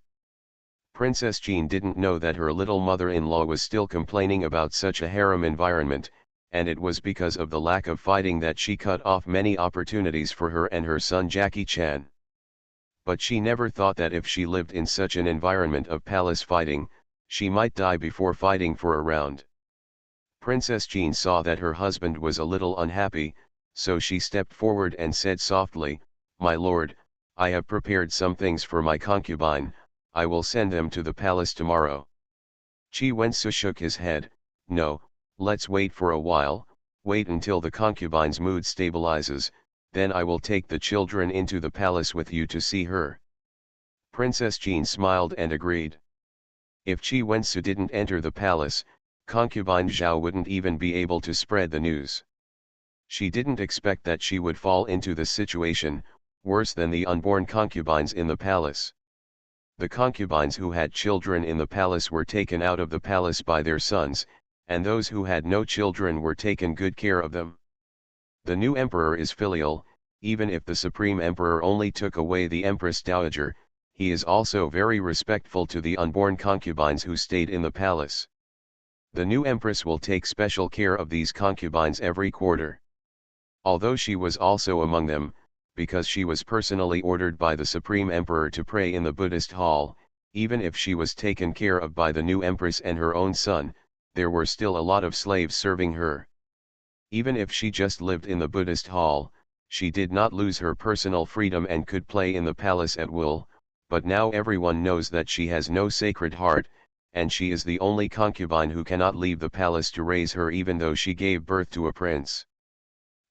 Princess Qin didn't know that her little mother-in-law was still complaining about such a harem environment, and it was because of the lack of fighting that she cut off many opportunities for her and her son Jackie Chan. But she never thought that if she lived in such an environment of palace fighting, she might die before fighting for a round. Princess Qin saw that her husband was a little unhappy, so she stepped forward and said softly, My lord, I have prepared some things for my concubine, I will send them to the palace tomorrow. Qi Wensu shook his head, No, let's wait for a while, wait until the concubine's mood stabilizes, then I will take the children into the palace with you to see her. Princess Qin smiled and agreed. If Qi Wensu didn't enter the palace, concubine Zhao wouldn't even be able to spread the news. She didn't expect that she would fall into the situation, worse than the unborn concubines in the palace. The concubines who had children in the palace were taken out of the palace by their sons, and those who had no children were taken good care of them. The new emperor is filial, even if the Supreme Emperor only took away the Empress Dowager, he is also very respectful to the unborn concubines who stayed in the palace. The new empress will take special care of these concubines every quarter. Although she was also among them, because she was personally ordered by the Supreme Emperor to pray in the Buddhist hall, even if she was taken care of by the new empress and her own son, there were still a lot of slaves serving her. Even if she just lived in the Buddhist hall, she did not lose her personal freedom and could play in the palace at will, but now everyone knows that she has no sacred heart, and she is the only concubine who cannot leave the palace to raise her even though she gave birth to a prince.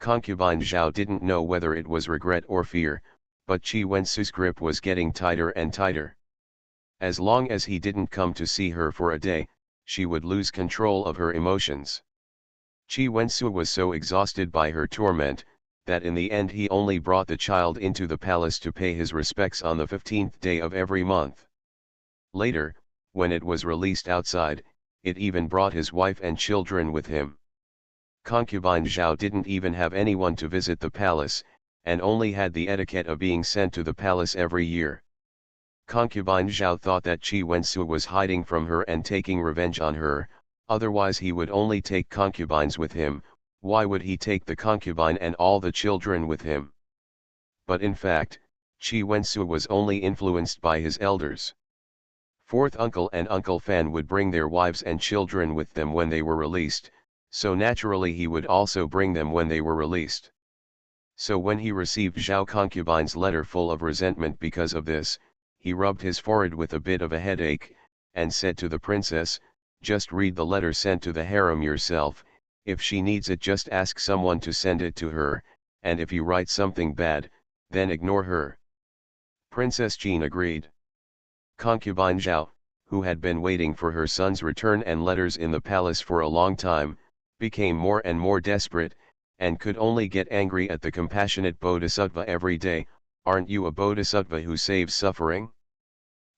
Concubine Zhao didn't know whether it was regret or fear, but Qi Wensu's grip was getting tighter and tighter. As long as he didn't come to see her for a day, she would lose control of her emotions. Qi Wensu was so exhausted by her torment, that in the end he only brought the child into the palace to pay his respects on the 15th day of every month. Later, when it was released outside, it even brought his wife and children with him. Concubine Zhao didn't even have anyone to visit the palace, and only had the etiquette of being sent to the palace every year. Concubine Zhao thought that Qi Wensu was hiding from her and taking revenge on her, otherwise he would only take concubines with him. Why would he take the concubine and all the children with him? But in fact, Qi Wensu was only influenced by his elders. Fourth uncle and Uncle Fan would bring their wives and children with them when they were released, so naturally he would also bring them when they were released. So when he received Zhao Concubine's letter full of resentment because of this, he rubbed his forehead with a bit of a headache, and said to the princess, "Just read the letter sent to the harem yourself. If she needs it, just ask someone to send it to her, and if you write something bad, then ignore her." Princess Jean agreed. Concubine Zhao, who had been waiting for her son's return and letters in the palace for a long time, became more and more desperate, and could only get angry at the compassionate Bodhisattva every day. "Aren't you a Bodhisattva who saves suffering?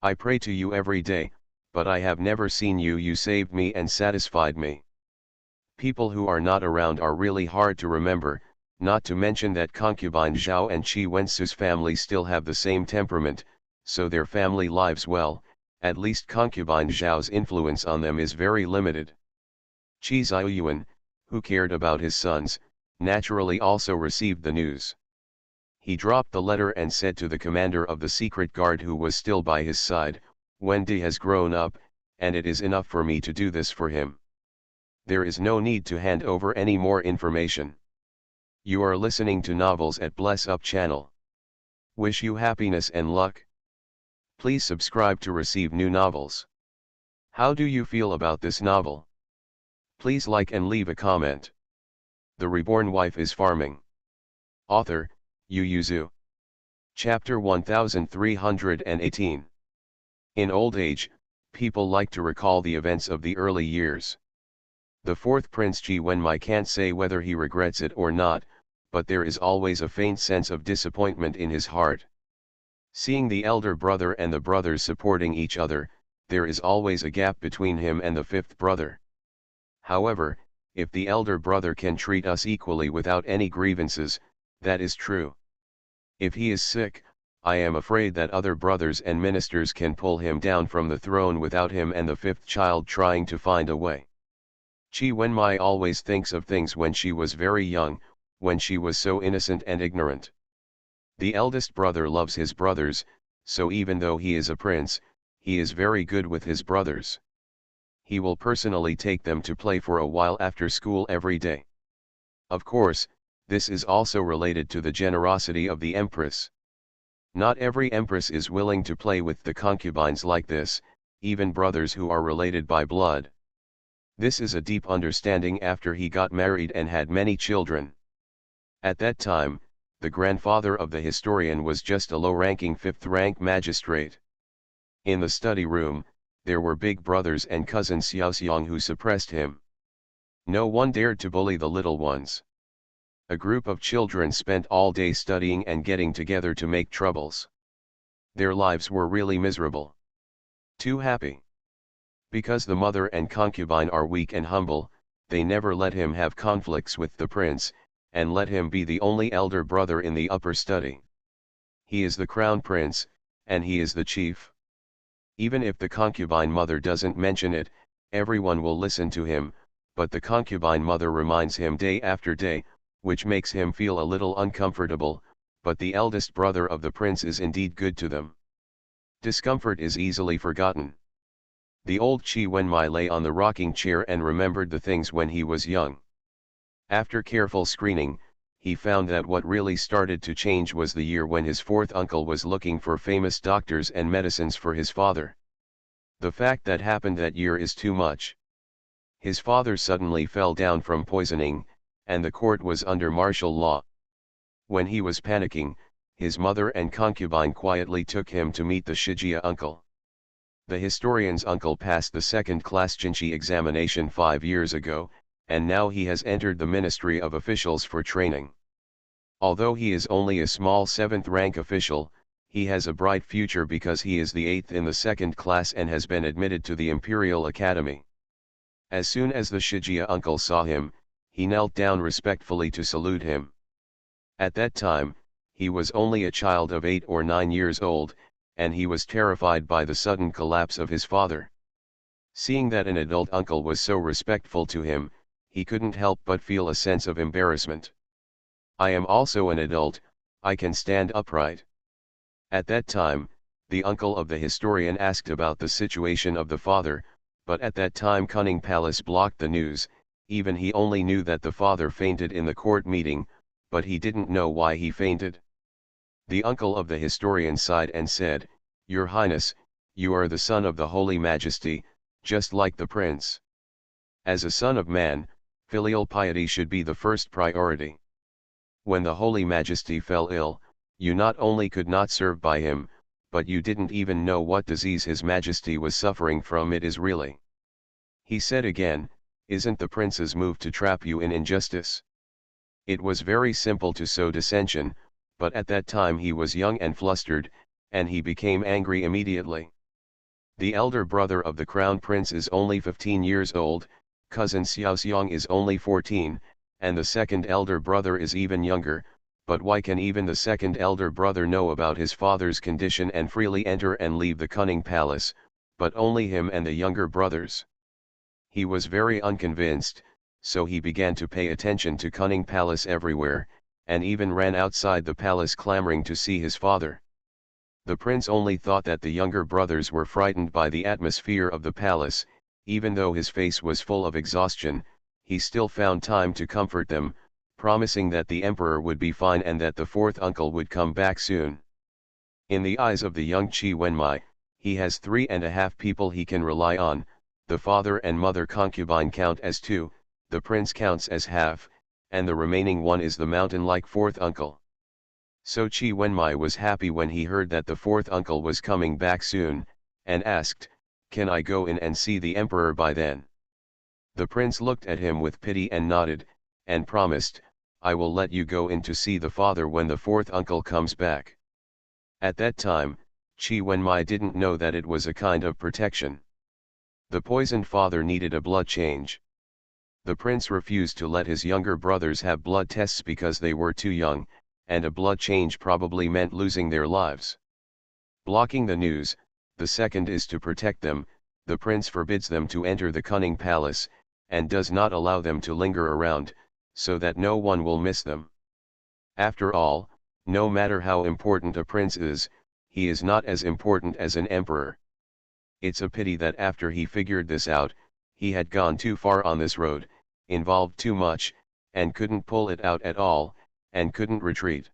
I pray to you every day, but I have never seen you. You saved me and satisfied me." People who are not around are really hard to remember, not to mention that Concubine Zhao and Qi Wensu's family still have the same temperament, so their family lives well. At least Concubine Zhao's influence on them is very limited. Qi Ziyuan, who cared about his sons, naturally also received the news. He dropped the letter and said to the commander of the secret guard, who was still by his side, "Wendy has grown up, and it is enough for me to do this for him. There is no need to hand over any more information." You are listening to Novels at Bless Up channel. Wish you happiness and luck. Please subscribe to receive new novels. How do you feel about this novel? Please like and leave a comment. The Reborn Wife is Farming. Author, Yu Yuzu. Chapter 1318. In old age, people like to recall the events of the early years. The fourth Prince Ji Wenmei can't say whether he regrets it or not, but there is always a faint sense of disappointment in his heart. Seeing the elder brother and the brothers supporting each other, there is always a gap between him and the fifth brother. However, if the elder brother can treat us equally without any grievances, that is true. If he is sick, I am afraid that other brothers and ministers can pull him down from the throne without him and the fifth child trying to find a way. Qi Wenmei always thinks of things when she was very young, when she was so innocent and ignorant. The eldest brother loves his brothers, so even though he is a prince, he is very good with his brothers. He will personally take them to play for a while after school every day. Of course, this is also related to the generosity of the empress. Not every empress is willing to play with the concubines like this, even brothers who are related by blood. This is a deep understanding after he got married and had many children. At that time, the grandfather of the historian was just a low-ranking fifth-rank magistrate. In the study room, there were big brothers and cousin Xiaoxiang who suppressed him. No one dared to bully the little ones. A group of children spent all day studying and getting together to make troubles. Their lives were really miserable. Too happy. Because the mother and concubine are weak and humble, they never let him have conflicts with the prince, and let him be the only elder brother in the upper study. He is the crown prince, and he is the chief. Even if the concubine mother doesn't mention it, everyone will listen to him, but the concubine mother reminds him day after day, which makes him feel a little uncomfortable, but the eldest brother of the prince is indeed good to them. Discomfort is easily forgotten. The old Qi Wenmei lay on the rocking chair and remembered the things when he was young. After careful screening, he found that what really started to change was the year when his fourth uncle was looking for famous doctors and medicines for his father. The fact that happened that year is too much. His father suddenly fell down from poisoning, and the court was under martial law. When he was panicking, his mother and concubine quietly took him to meet the Shijia uncle. The historian's uncle passed the second-class Jinshi examination 5 years ago, and now he has entered the Ministry of Officials for training. Although he is only a small 7th-rank official, he has a bright future because he is the 8th in the second class and has been admitted to the Imperial Academy. As soon as the Shijia uncle saw him, he knelt down respectfully to salute him. At that time, he was only a child of 8 or 9 years old, and he was terrified by the sudden collapse of his father. Seeing that an adult uncle was so respectful to him, he couldn't help but feel a sense of embarrassment. I am also an adult, I can stand upright. At that time, the uncle of the historian asked about the situation of the father, but at that time Cunning Palace blocked the news. Even he only knew that the father fainted in the court meeting, but he didn't know why he fainted. The uncle of the historian sighed and said, "Your Highness, you are the son of the Holy Majesty, just like the prince. As a son of man, filial piety should be the first priority. When the Holy Majesty fell ill, you not only could not serve by him, but you didn't even know what disease His Majesty was suffering from. It is really." He said again, "Isn't the prince's move to trap you in injustice?" It was very simple to sow dissension, but at that time he was young and flustered, and he became angry immediately. The elder brother of the crown prince is only 15 years old, cousin Xiaoxiang is only 14, and the second elder brother is even younger, but why can even the second elder brother know about his father's condition and freely enter and leave the Cunning Palace, but only him and the younger brothers? He was very unconvinced, so he began to pay attention to Cunning Palace everywhere, and even ran outside the palace clamoring to see his father. The prince only thought that the younger brothers were frightened by the atmosphere of the palace. Even though his face was full of exhaustion, he still found time to comfort them, promising that the emperor would be fine and that the fourth uncle would come back soon. In the eyes of the young Qi Wenmai, he has 3.5 people he can rely on. The father and mother concubine count as 2, the prince counts as half, and the remaining one is the mountain-like fourth uncle. So Qi Wenmai was happy when he heard that the fourth uncle was coming back soon, and asked, "Can I go in and see the emperor by then?" The prince looked at him with pity and nodded, and promised, "I will let you go in to see the father when the fourth uncle comes back." At that time, Qi Wenmai didn't know that it was a kind of protection. The poisoned father needed a blood change. The prince refused to let his younger brothers have blood tests because they were too young, and a blood change probably meant losing their lives. Blocking the news, the second is to protect them. The prince forbids them to enter the Cunning Palace, and does not allow them to linger around, so that no one will miss them. After all, no matter how important a prince is, he is not as important as an emperor. It's a pity that after he figured this out, he had gone too far on this road, involved too much, and couldn't pull it out at all, and couldn't retreat.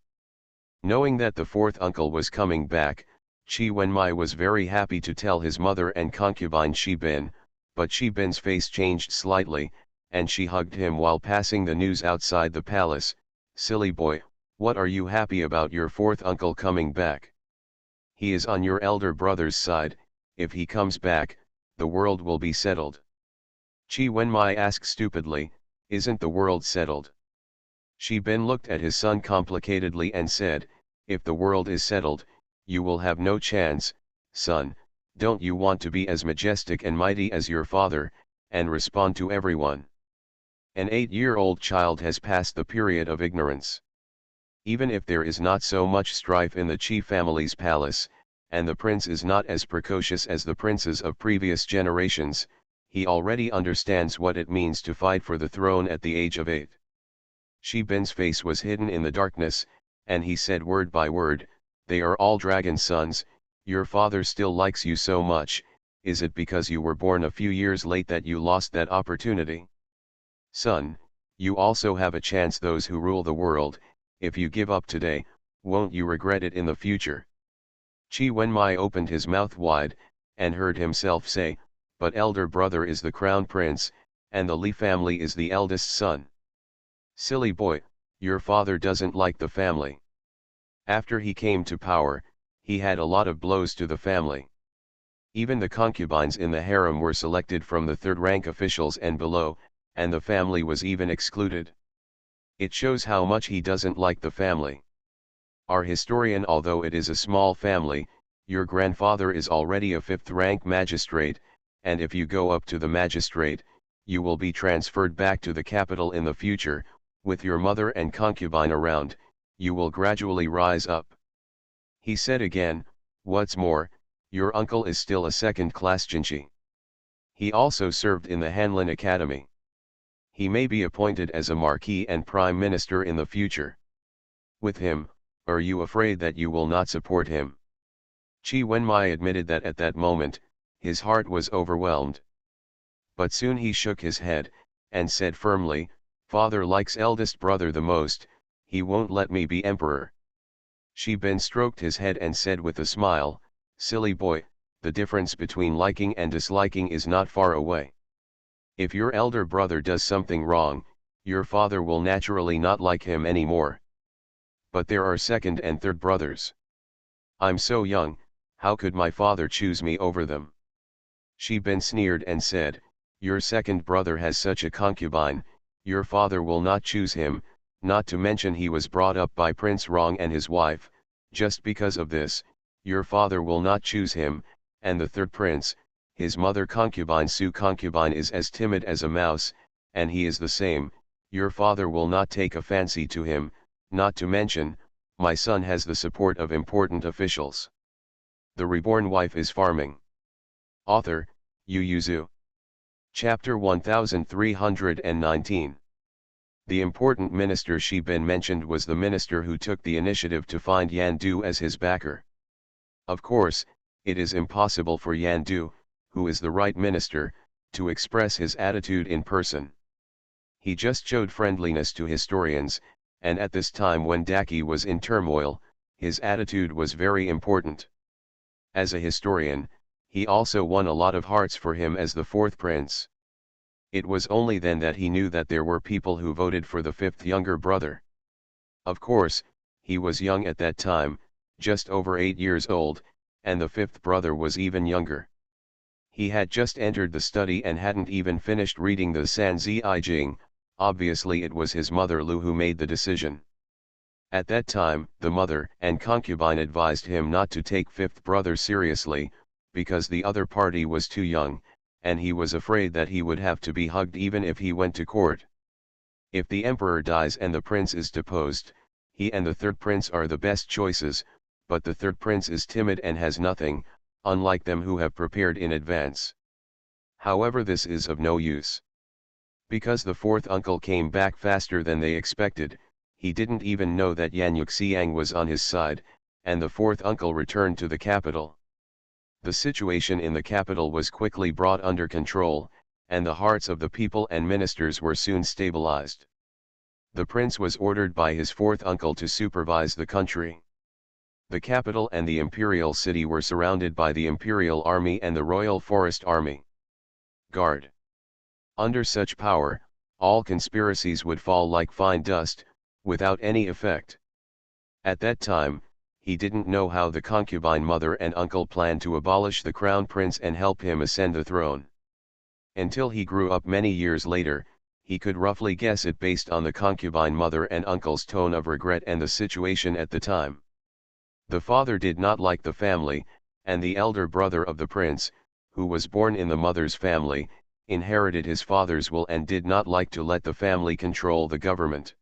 Knowing that the fourth uncle was coming back, Qi Wenmai was very happy to tell his mother and concubine Shi Bin, but Shi Bin's face changed slightly, and she hugged him while passing the news outside the palace. "Silly boy, what are you happy about your fourth uncle coming back? He is on your elder brother's side. If he comes back, the world will be settled." Qi Wenmai asked stupidly, "Isn't the world settled?" Shi Bin looked at his son complicatedly and said, "If the world is settled, you will have no chance, son. Don't you want to be as majestic and mighty as your father, and respond to everyone?" An 8-year-old child has passed the period of ignorance. Even if there is not so much strife in the Qi family's palace, and the prince is not as precocious as the princes of previous generations, he already understands what it means to fight for the throne at the age of 8. Shi Bin's face was hidden in the darkness, and he said word by word, "They are all dragon sons. Your father still likes you so much. Is it because you were born a few years late that you lost that opportunity? Son, you also have a chance. Those who rule the world, if you give up today, won't you regret it in the future?" Qi Wenmai opened his mouth wide, and heard himself say, "But elder brother is the crown prince, and the Li family is the eldest son." "Silly boy, your father doesn't like the family. After he came to power, he had a lot of blows to the family. Even the concubines in the harem were selected from the third-rank officials and below, and the family was even excluded. It shows how much he doesn't like the family. Our historian, although it is a small family, your grandfather is already a 5th-rank magistrate, and if you go up to the magistrate, you will be transferred back to the capital in the future, with your mother and concubine around, you will gradually rise up. He said again, what's more, your uncle is still a second-class Jinchi. He also served in the Hanlin Academy. He may be appointed as a marquis and prime minister in the future. With him, are you afraid that you will not support him? Chi Wenmai admitted that at that moment, his heart was overwhelmed. But soon he shook his head, and said firmly, father likes eldest brother the most, he won't let me be emperor. Shi Ben stroked his head and said with a smile, silly boy, the difference between liking and disliking is not far away. If your elder brother does something wrong, your father will naturally not like him anymore. But there are second and third brothers. I'm so young, how could my father choose me over them? Shi Ben sneered and said, your second brother has such a concubine, your father will not choose him, not to mention he was brought up by Prince Rong and his wife, just because of this, your father will not choose him, and the third prince, his mother concubine Su concubine is as timid as a mouse, and he is the same, your father will not take a fancy to him, not to mention, my son has the support of important officials. The reborn wife is farming. Author, Yu Yuzu. Chapter 1319. The important minister Shi Ben mentioned was the minister who took the initiative to find Yan Du as his backer. Of course, it is impossible for Yan Du, who is the right minister, to express his attitude in person. He just showed friendliness to historians, and at this time when Daki was in turmoil, his attitude was very important. As a historian, he also won a lot of hearts for him as the fourth prince. It was only then that he knew that there were people who voted for the fifth younger brother. Of course, he was young at that time, just over 8 years old, and the fifth brother was even younger. He had just entered the study and hadn't even finished reading the Sanzi I Jing, obviously it was his mother Lu who made the decision. At that time, the mother and concubine advised him not to take fifth brother seriously, because the other party was too young, and he was afraid that he would have to be hugged even if he went to court. If the emperor dies and the prince is deposed, he and the third prince are the best choices, but the third prince is timid and has nothing, unlike them who have prepared in advance. However, this is of no use. Because the fourth uncle came back faster than they expected, he didn't even know that Yan Yuxiang was on his side, and the fourth uncle returned to the capital. The situation in the capital was quickly brought under control, and the hearts of the people and ministers were soon stabilized. The prince was ordered by his fourth uncle to supervise the country. The capital and the imperial city were surrounded by the imperial army and the royal forest army guard. Under such power, all conspiracies would fall like fine dust, without any effect. At that time, he didn't know how the concubine mother and uncle planned to abolish the crown prince and help him ascend the throne. Until he grew up many years later, he could roughly guess it based on the concubine mother and uncle's tone of regret and the situation at the time. The father did not like the family, and the elder brother of the prince, who was born in the mother's family, inherited his father's will and did not like to let the family control the government.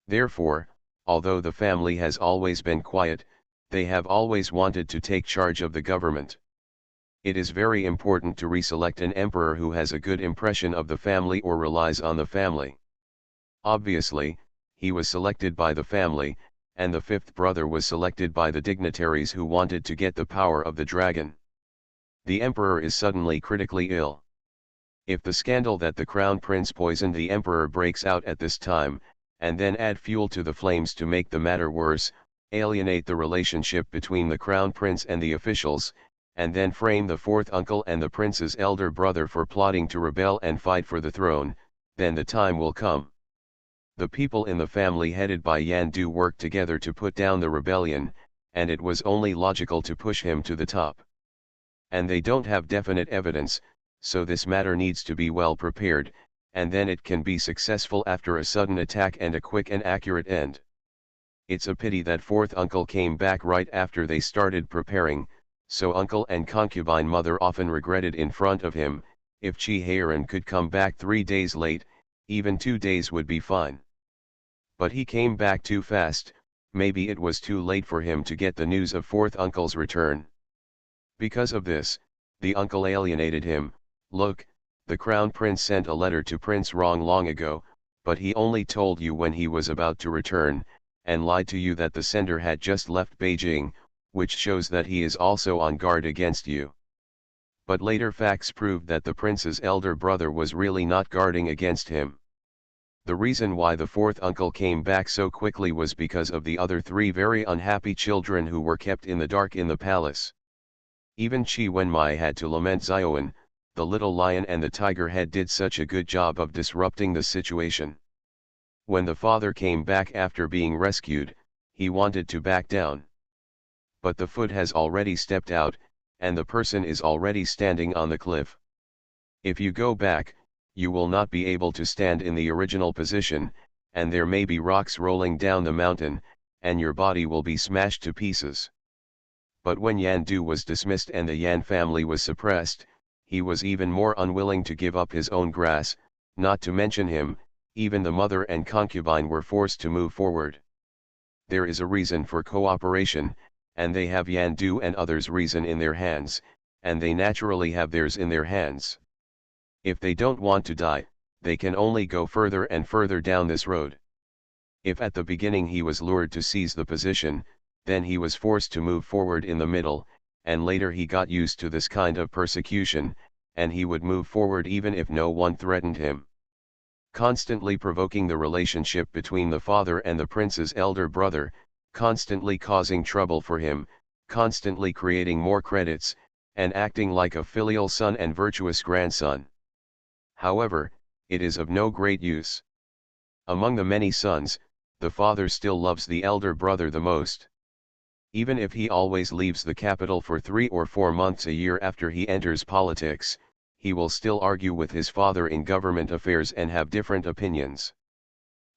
Therefore, although the family has always been quiet, they have always wanted to take charge of the government. It is very important to reselect an emperor who has a good impression of the family or relies on the family. Obviously, he was selected by the family, and the fifth brother was selected by the dignitaries who wanted to get the power of the dragon. The emperor is suddenly critically ill. If the scandal that the crown prince poisoned the emperor breaks out at this time, and then add fuel to the flames to make the matter worse, alienate the relationship between the crown prince and the officials, and then frame the fourth uncle and the prince's elder brother for plotting to rebel and fight for the throne, then the time will come. The people in the family headed by Yan Du worked together to put down the rebellion, and it was only logical to push him to the top. And they don't have definite evidence, so this matter needs to be well prepared, and then it can be successful after a sudden attack and a quick and accurate end. It's a pity that fourth uncle came back right after they started preparing, so uncle and concubine mother often regretted in front of him, If Chi Heiran could come back 3 days late, even 2 days would be fine. But he came back too fast, maybe it was too late for him to get the news of fourth uncle's return. Because of this, the uncle alienated him. Look, the crown prince sent a letter to Prince Rong long ago, but he only told you when he was about to return, and lied to you that the sender had just left Beijing, which shows that he is also on guard against you. But later facts proved that the prince's elder brother was really not guarding against him. The reason why the fourth uncle came back so quickly was because of the other 3 very unhappy children who were kept in the dark in the palace. Even Chi Wenmai had to lament Xiaoan, the little lion and the tiger head did such a good job of disrupting the situation. When the father came back after being rescued, he wanted to back down. But the foot has already stepped out, and the person is already standing on the cliff. If you go back, you will not be able to stand in the original position, and there may be rocks rolling down the mountain, and your body will be smashed to pieces. But when Yan Du was dismissed and the Yan family was suppressed, he was even more unwilling to give up his own grass, not to mention him, even the mother and concubine were forced to move forward. There is a reason for cooperation, and they have Yan Du and others' reason in their hands, and they naturally have theirs in their hands. If they don't want to die, they can only go further and further down this road. If at the beginning he was lured to seize the position, then he was forced to move forward in the middle, and later he got used to this kind of persecution, and he would move forward even if no one threatened him. Constantly provoking the relationship between the father and the prince's elder brother, constantly causing trouble for him, constantly creating more credits, and acting like a filial son and virtuous grandson. However, it is of no great use. Among the many sons, the father still loves the elder brother the most. Even if he always leaves the capital for 3 or 4 months a year after he enters politics, he will still argue with his father in government affairs and have different opinions.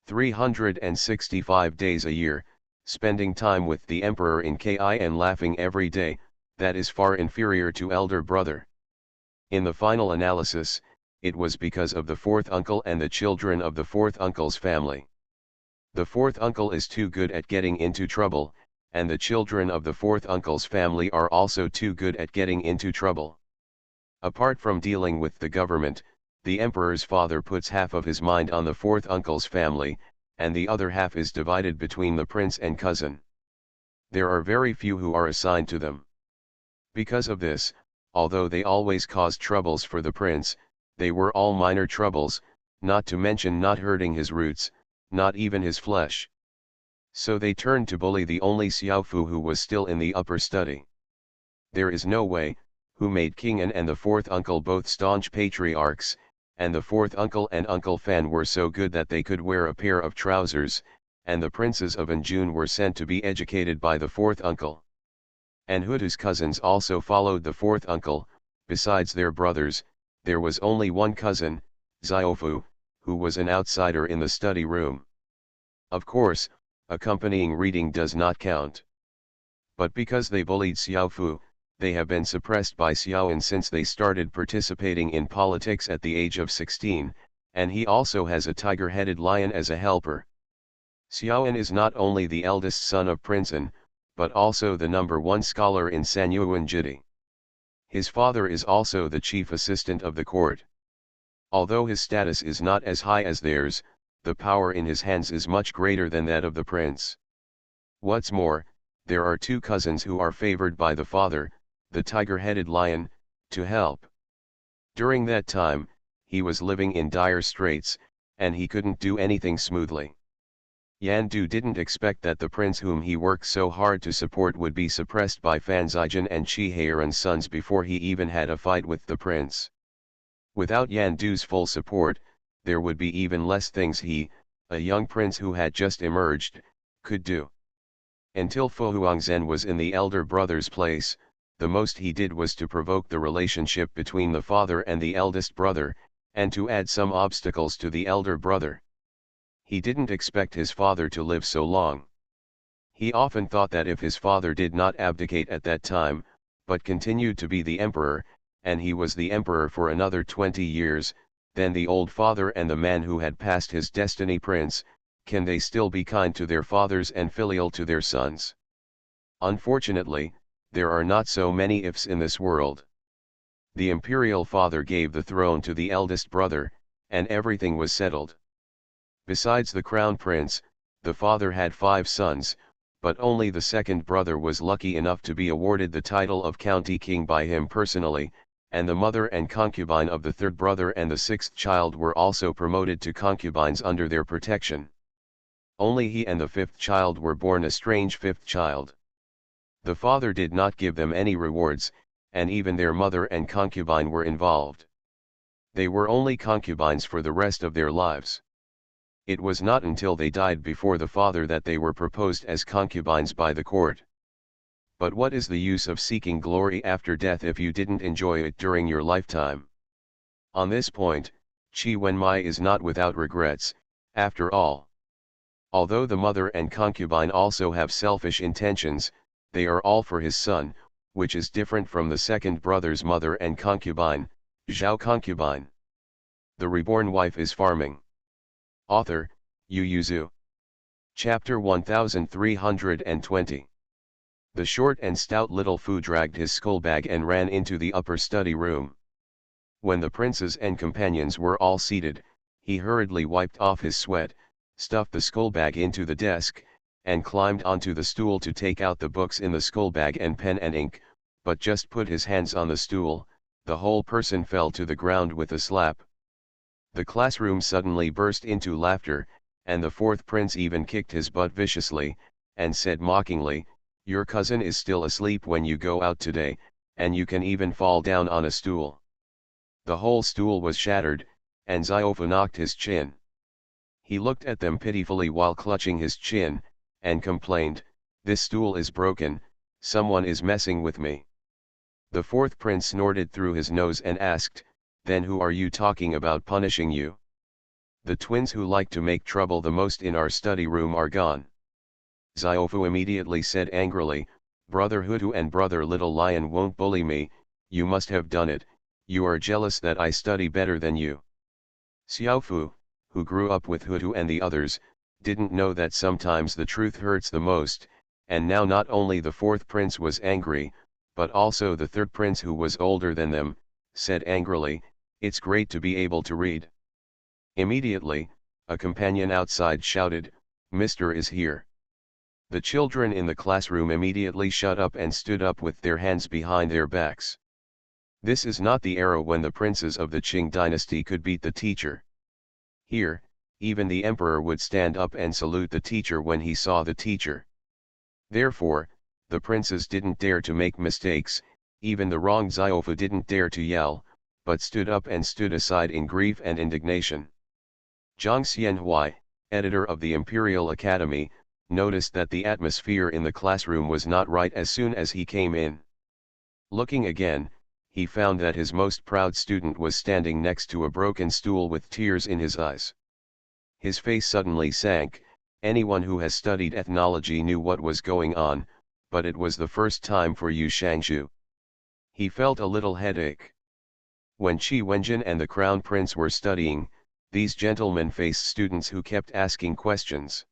365 days a year, spending time with the emperor in Ki and laughing every day, that is far inferior to elder brother. In the final analysis, it was because of the fourth uncle and the children of the fourth uncle's family. The fourth uncle is too good at getting into trouble, and the children of the fourth uncle's family are also too good at getting into trouble. Apart from dealing with the government, the emperor's father puts half of his mind on the fourth uncle's family, and the other half is divided between the prince and cousin. There are very few who are assigned to them. Because of this, although they always caused troubles for the prince, they were all minor troubles, not to mention not hurting his roots, not even his flesh. So they turned to bully the only Xiaofu who was still in the upper study. There is no way, who made King An and the fourth uncle both staunch patriarchs, and the fourth uncle and Uncle Fan were so good that they could wear a pair of trousers, and the princes of Anjun were sent to be educated by the fourth uncle. And Hutu's cousins also followed the fourth uncle. Besides their brothers, there was only one cousin, Xiaofu, who was an outsider in the study room. Of course, accompanying reading does not count. But because they bullied Xiaofu, they have been suppressed by Xiaoan since they started participating in politics at the age of 16, and he also has a tiger-headed lion as a helper. Xiaoan is not only the eldest son of Prince An, but also the #1 scholar in Sanyuan Jiti. His father is also the chief assistant of the court. Although his status is not as high as theirs, the power in his hands is much greater than that of the prince. What's more, there are 2 cousins who are favored by the father, the tiger-headed lion, to help. During that time, he was living in dire straits, and he couldn't do anything smoothly. Yan Du didn't expect that the prince whom he worked so hard to support would be suppressed by Fan Zijian and Chi Heiran's sons before he even had a fight with the prince. Without Yan Du's full support, there would be even less things he, a young prince who had just emerged, could do. Until Fu Huangzhen was in the elder brother's place, the most he did was to provoke the relationship between the father and the eldest brother, and to add some obstacles to the elder brother. He didn't expect his father to live so long. He often thought that if his father did not abdicate at that time, but continued to be the emperor, and he was the emperor for another 20 years, then the old father and the man who had passed his destiny prince, can they still be kind to their fathers and filial to their sons? Unfortunately, there are not so many ifs in this world. The imperial father gave the throne to the eldest brother, and everything was settled. Besides the crown prince, the father had 5 sons, but only the second brother was lucky enough to be awarded the title of county king by him personally, and the mother and concubine of the third brother and the 6th child were also promoted to concubines under their protection. Only he and the 5th child were born a strange 5th child. The father did not give them any rewards, and even their mother and concubine were involved. They were only concubines for the rest of their lives. It was not until they died before the father that they were proposed as concubines by the court. But what is the use of seeking glory after death if you didn't enjoy it during your lifetime? On this point, Qi Wenmai is not without regrets, after all. Although the mother and concubine also have selfish intentions, they are all for his son, which is different from the second brother's mother and concubine, Zhao concubine. The reborn wife is farming. Author, Yu Yuzu. Chapter 1320. The short and stout little Fu dragged his skull bag and ran into the upper study room. When the princes and companions were all seated, he hurriedly wiped off his sweat, stuffed the skull bag into the desk, and climbed onto the stool to take out the books in the skull bag and pen and ink, but just put his hands on the stool, the whole person fell to the ground with a slap. The classroom suddenly burst into laughter, and the 4th prince even kicked his butt viciously, and said mockingly, "Your cousin is still asleep when you go out today, and you can even fall down on a stool." The whole stool was shattered, and Ziofu knocked his chin. He looked at them pitifully while clutching his chin, and complained, "This stool is broken, someone is messing with me." The 4th prince snorted through his nose and asked, "Then who are you talking about punishing you?" "The twins who like to make trouble the most in our study room are gone." Ziofu immediately said angrily, "Brother Hutu and Brother Little Lion won't bully me, you must have done it, you are jealous that I study better than you." Xiaofu, who grew up with Hutu and the others, didn't know that sometimes the truth hurts the most, and now not only the 4th prince was angry, but also the 3rd prince who was older than them, said angrily, "It's great to be able to read." Immediately, a companion outside shouted, "Mr. is here." The children in the classroom immediately shut up and stood up with their hands behind their backs. This is not the era when the princes of the Qing dynasty could beat the teacher. Here, even the emperor would stand up and salute the teacher when he saw the teacher. Therefore, the princes didn't dare to make mistakes, even the wrong Ziofu didn't dare to yell, but stood up and stood aside in grief and indignation. Zhang Xianhui, editor of the Imperial Academy, noticed that the atmosphere in the classroom was not right as soon as he came in. Looking again, he found that his most proud student was standing next to a broken stool with tears in his eyes. His face suddenly sank. Anyone who has studied ethnology knew what was going on, but it was the first time for Yu Shangshu. He felt a little headache. When Qi Wenjin and the Crown Prince were studying, these gentlemen faced students who kept asking questions.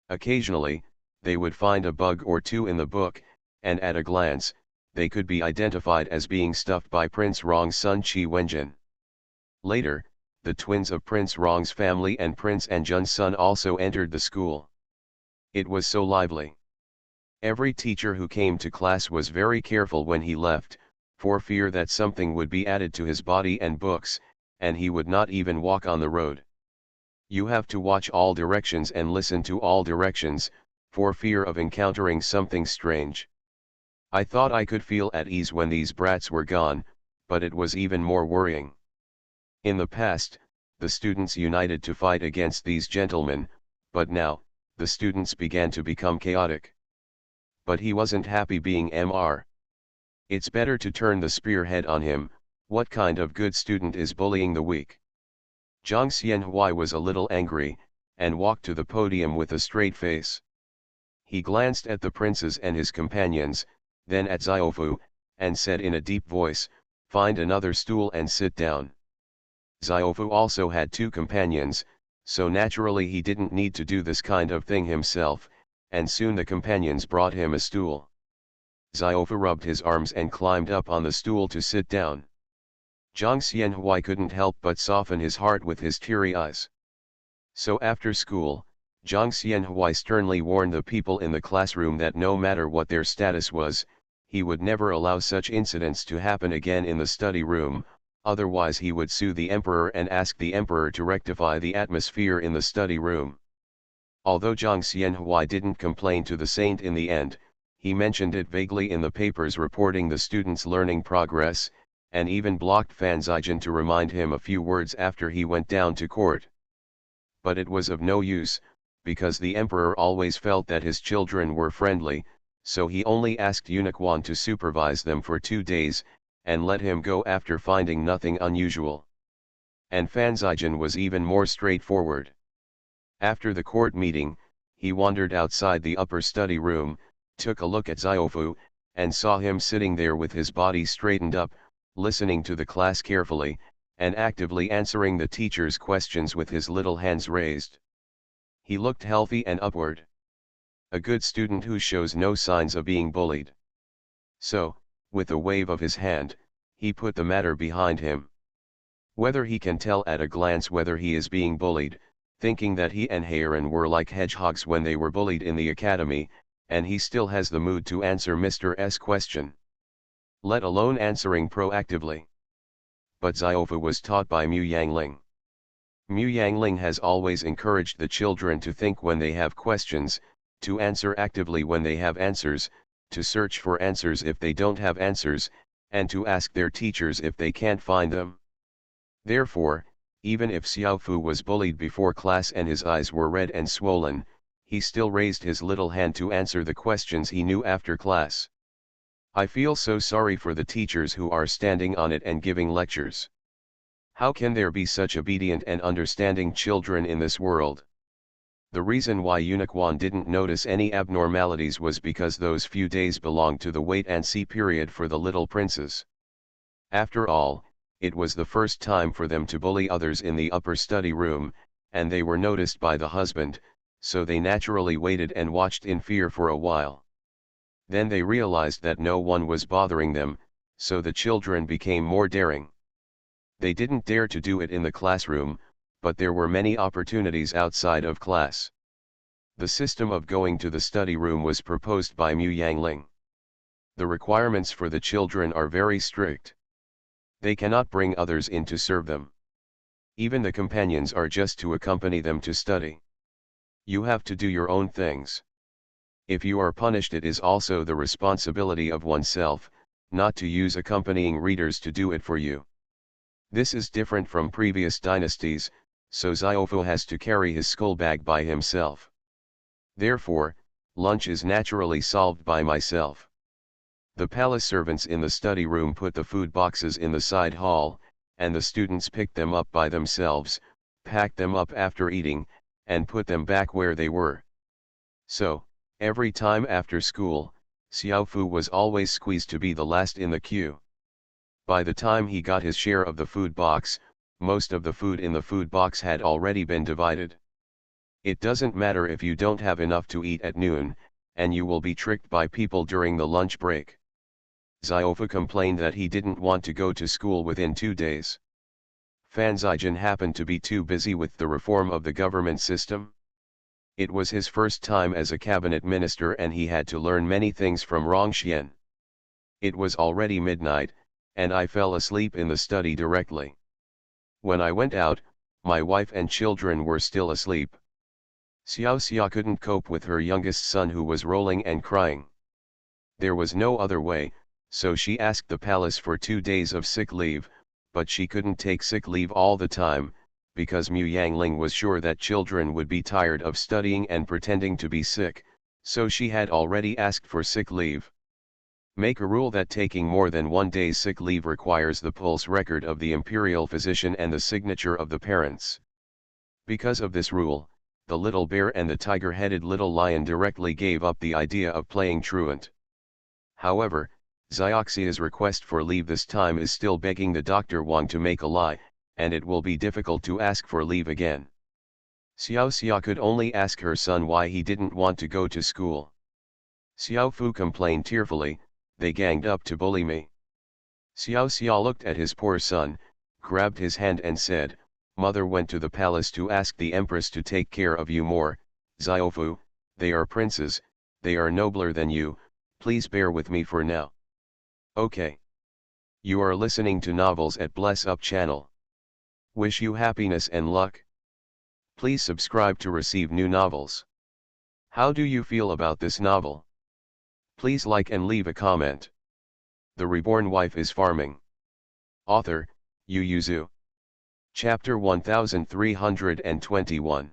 Occasionally, they would find a bug or two in the book, and at a glance, they could be identified as being stuffed by Prince Rong's son Qi Wenjin. Later, the twins of Prince Rong's family and Prince Anjun's son also entered the school. It was so lively. Every teacher who came to class was very careful when he left, for fear that something would be added to his body and books, and he would not even walk on the road. You have to watch all directions and listen to all directions, for fear of encountering something strange. I thought I could feel at ease when these brats were gone, but it was even more worrying. In the past, the students united to fight against these gentlemen, but now, the students began to become chaotic. But he wasn't happy being Mr. It's better to turn the spearhead on him. What kind of good student is bullying the weak? Zhang Xianhui was a little angry, and walked to the podium with a straight face. He glanced at the princes and his companions, then at Ziofu, and said in a deep voice, Find another stool and sit down. Xiaofu also had two companions, so naturally he didn't need to do this kind of thing himself, and soon the companions brought him a stool. Xiaofu rubbed his arms and climbed up on the stool to sit down. Zhang Xianhui couldn't help but soften his heart with his teary eyes. So after school, Zhang Xianhui sternly warned the people in the classroom that no matter what their status was, he would never allow such incidents to happen again in the study room, otherwise he would sue the emperor and ask the emperor to rectify the atmosphere in the study room. Although Zhang Xianhui didn't complain to the saint in the end, he mentioned it vaguely in the papers reporting the students' learning progress, and even blocked Fan Zijin to remind him a few words after he went down to court. But it was of no use, because the emperor always felt that his children were friendly, so he only asked Unicorn to supervise them for 2 days, and let him go after finding nothing unusual. And Fan Zijin was even more straightforward. After the court meeting, he wandered outside the upper study room, took a look at Xiaofu, and saw him sitting there with his body straightened up, listening to the class carefully, and actively answering the teacher's questions with his little hands raised. He looked healthy and upward. A good student who shows no signs of being bullied. So, with a wave of his hand, he put the matter behind him. Whether he can tell at a glance whether he is being bullied, thinking that he and Heiran were like hedgehogs when they were bullied in the academy, and he still has the mood to answer Mr. S question. Let alone answering proactively. But Xiaofu was taught by Mu Yangling. Mu Yangling has always encouraged the children to think when they have questions, to answer actively when they have answers, to search for answers if they don't have answers, and to ask their teachers if they can't find them. Therefore, even if Xiaofu was bullied before class and his eyes were red and swollen, he still raised his little hand to answer the questions he knew after class. I feel so sorry for the teachers who are standing on it and giving lectures. How can there be such obedient and understanding children in this world? The reason why Unicorn didn't notice any abnormalities was because those few days belonged to the wait and see period for the little princes. After all, it was the first time for them to bully others in the upper study room, and they were noticed by the husband, so they naturally waited and watched in fear for a while. Then they realized that no one was bothering them, so the children became more daring. They didn't dare to do it in the classroom, but there were many opportunities outside of class. The system of going to the study room was proposed by Mu Yangling. The requirements for the children are very strict. They cannot bring others in to serve them. Even the companions are just to accompany them to study. You have to do your own things. If you are punished, it is also the responsibility of oneself, not to use accompanying readers to do it for you. This is different from previous dynasties, so Xiaofu has to carry his school bag by himself. Therefore, lunch is naturally solved by myself. The palace servants in the study room put the food boxes in the side hall, and the students picked them up by themselves, packed them up after eating, and put them back where they were. So, every time after school, Xiaofu was always squeezed to be the last in the queue. By the time he got his share of the food box, most of the food in the food box had already been divided. It doesn't matter if you don't have enough to eat at noon, and you will be tricked by people during the lunch break. Xiaofu complained that he didn't want to go to school within 2 days. Fan Zijin happened to be too busy with the reform of the government system. It was his first time as a cabinet minister and he had to learn many things from Rongxian. It was already midnight, and I fell asleep in the study directly. When I went out, my wife and children were still asleep. Xiao Xia couldn't cope with her youngest son who was rolling and crying. There was no other way, so she asked the palace for 2 days of sick leave, but she couldn't take sick leave all the time, because Mu Yangling was sure that children would be tired of studying and pretending to be sick, so she had already asked for sick leave. Make a rule that taking more than 1 day's sick leave requires the pulse record of the imperial physician and the signature of the parents. Because of this rule, the little bear and the tiger-headed little lion directly gave up the idea of playing truant. However, Xioxia's request for leave this time is still begging the Dr. Wang to make a lie, and it will be difficult to ask for leave again. Xiao Xia could only ask her son why he didn't want to go to school. Xiao Fu complained tearfully, "They ganged up to bully me." Xiao Xia looked at his poor son, grabbed his hand and said, "Mother went to the palace to ask the empress to take care of you more, Xiaofu, they are princes, they are nobler than you, please bear with me for now." Okay. You are listening to novels at Bless Up channel. Wish you happiness and luck. Please subscribe to receive new novels. How do you feel about this novel? Please like and leave a comment. The Reborn Wife is Farming. Author, Yu Yuzu. Chapter 1321.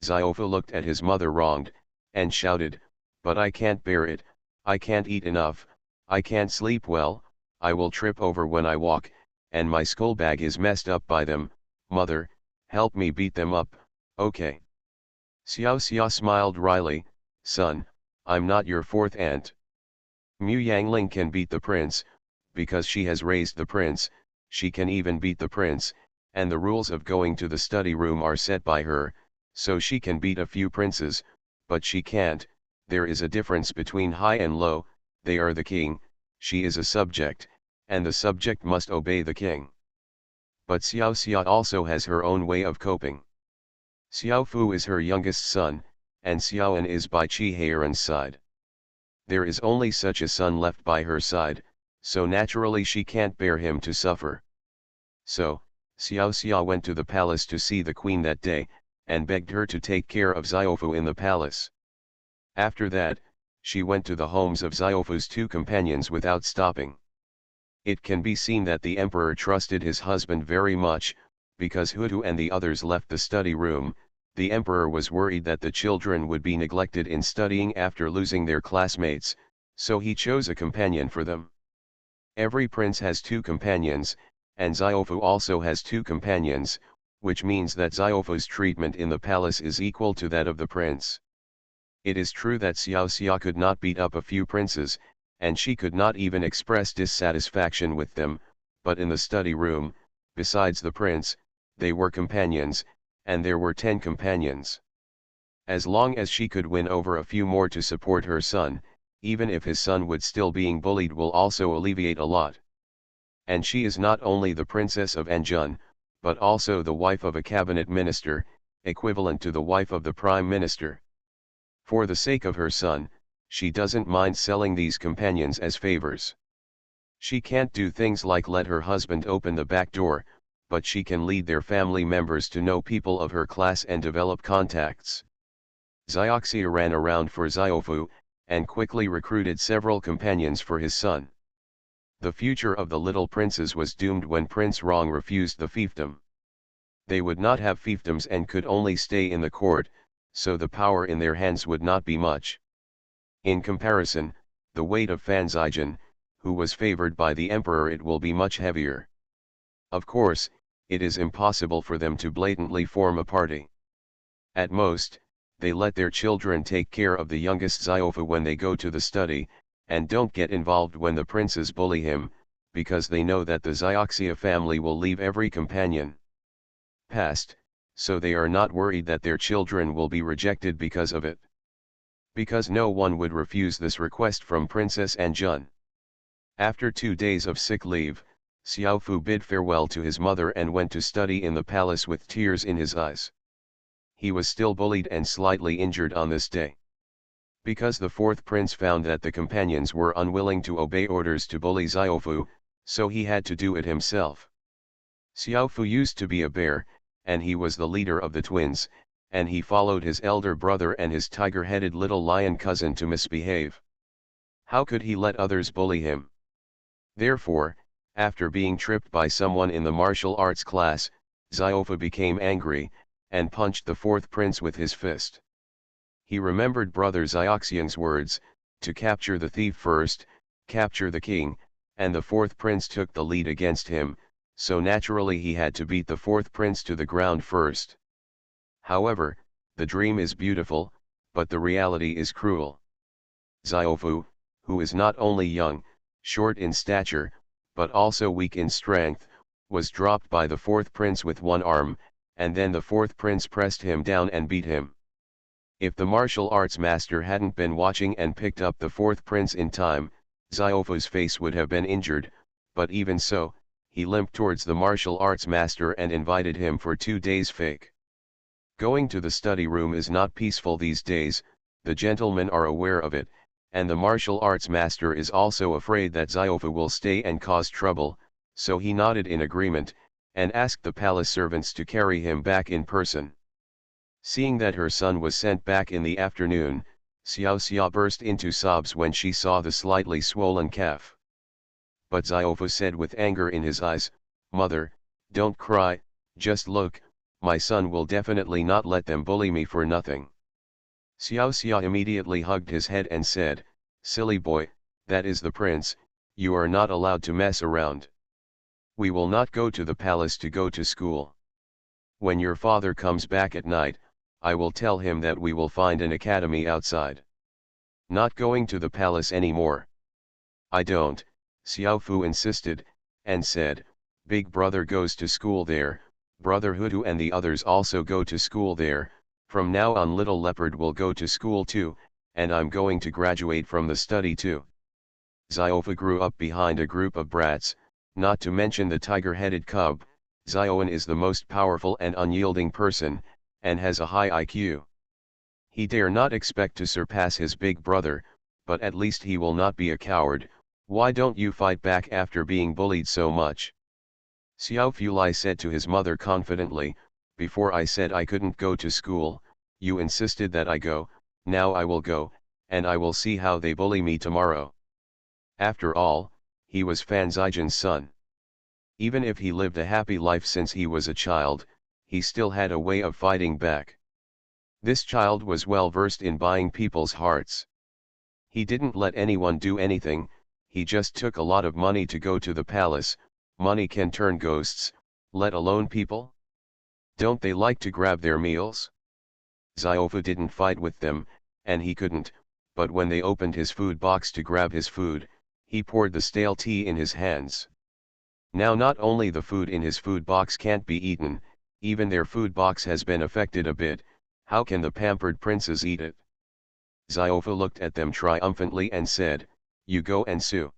Xiofu looked at his mother wronged, and shouted, "But I can't bear it, I can't eat enough, I can't sleep well, I will trip over when I walk, and my school bag is messed up by them, mother, help me beat them up, okay." Xiao Xia smiled wryly, "Son, I'm not your fourth aunt. Mu Yangling can beat the prince, because she has raised the prince, she can even beat the prince, and the rules of going to the study room are set by her, so she can beat a few princes, but she can't, there is a difference between high and low, they are the king, she is a subject, and the subject must obey the king." But Xiao Xia also has her own way of coping. Xiao Fu is her youngest son, and Xiaoan is by Qi Heiran's side. There is only such a son left by her side, so naturally she can't bear him to suffer. So, Xiao Xia went to the palace to see the queen that day, and begged her to take care of Xiofu in the palace. After that, she went to the homes of Xiofu's two companions without stopping. It can be seen that the emperor trusted his husband very much, because Hutu and the others left the study room. The emperor was worried that the children would be neglected in studying after losing their classmates, so he chose a companion for them. Every prince has two companions, and Xiofu also has two companions, which means that Xiofu's treatment in the palace is equal to that of the prince. It is true that Xiao Xia could not beat up a few princes, and she could not even express dissatisfaction with them, but in the study room, besides the prince, they were companions, and there were 10 companions. As long as she could win over a few more to support her son, even if his son would still being bullied will also alleviate a lot. And she is not only the princess of Anjun, but also the wife of a cabinet minister, equivalent to the wife of the prime minister. For the sake of her son, she doesn't mind selling these companions as favors. She can't do things like let her husband open the back door, but she can lead their family members to know people of her class and develop contacts. Xioxia ran around for Xiofu, and quickly recruited several companions for his son. The future of the little princes was doomed when Prince Rong refused the fiefdom. They would not have fiefdoms and could only stay in the court, so the power in their hands would not be much. In comparison, the weight of Fan Zijin, who was favored by the emperor, it will be much heavier. Of course, it is impossible for them to blatantly form a party. At most, they let their children take care of the youngest Xiofu when they go to the study, and don't get involved when the princes bully him, because they know that the Xioxia family will leave every companion past, so they are not worried that their children will be rejected because of it. Because no one would refuse this request from Princess Anjun. After 2 days of sick leave, Xiaofu bid farewell to his mother and went to study in the palace with tears in his eyes. He was still bullied and slightly injured on this day. Because the fourth prince found that the companions were unwilling to obey orders to bully Xiofu, so he had to do it himself. Xiaofu used to be a bear, and he was the leader of the twins, and he followed his elder brother and his tiger-headed little lion cousin to misbehave. How could he let others bully him? Therefore, after being tripped by someone in the martial arts class, Xiofu became angry, and punched the fourth prince with his fist. He remembered brother Xioxian's words, to capture the thief first, capture the king, and the fourth prince took the lead against him, so naturally he had to beat the fourth prince to the ground first. However, the dream is beautiful, but the reality is cruel. Xiofu, who is not only young, short in stature, but also weak in strength, was dropped by the fourth prince with one arm, and then the fourth prince pressed him down and beat him. If the martial arts master hadn't been watching and picked up the fourth prince in time, Xiaofu's face would have been injured, but even so, he limped towards the martial arts master and invited him for 2 days fake. Going to the study room is not peaceful these days, the gentlemen are aware of it, and the martial arts master is also afraid that Xiaofu will stay and cause trouble, so he nodded in agreement, and asked the palace servants to carry him back in person. Seeing that her son was sent back in the afternoon, Xiao Xia burst into sobs when she saw the slightly swollen calf. But Xiaofu said with anger in his eyes, "Mother, don't cry, just look, my son will definitely not let them bully me for nothing." Xiao Xia immediately hugged his head and said, "Silly boy, that is the prince, you are not allowed to mess around. We will not go to the palace to go to school. When your father comes back at night, I will tell him that we will find an academy outside. Not going to the palace anymore." "I don't," Xiao Fu insisted, and said, "Big brother goes to school there, brother Hutu and the others also go to school there, from now on little leopard will go to school too, and I'm going to graduate from the study too." Xiaofu grew up behind a group of brats, not to mention the tiger-headed cub. Xiaoan is the most powerful and unyielding person, and has a high IQ. He dare not expect to surpass his big brother, but at least he will not be a coward. "Why don't you fight back after being bullied so much?" Xiao Fulai said to his mother confidently, "Before I said I couldn't go to school, you insisted that I go, now I will go, and I will see how they bully me tomorrow." After all, he was Fan Zijian's son. Even if he lived a happy life since he was a child, he still had a way of fighting back. This child was well versed in buying people's hearts. He didn't let anyone do anything, he just took a lot of money to go to the palace. Money can turn ghosts, let alone people. Don't they like to grab their meals? Xiaofu didn't fight with them, and he couldn't, but when they opened his food box to grab his food, he poured the stale tea in his hands. Now not only the food in his food box can't be eaten, even their food box has been affected a bit. How can the pampered princes eat it? Xiaofu looked at them triumphantly and said, "You go and sue."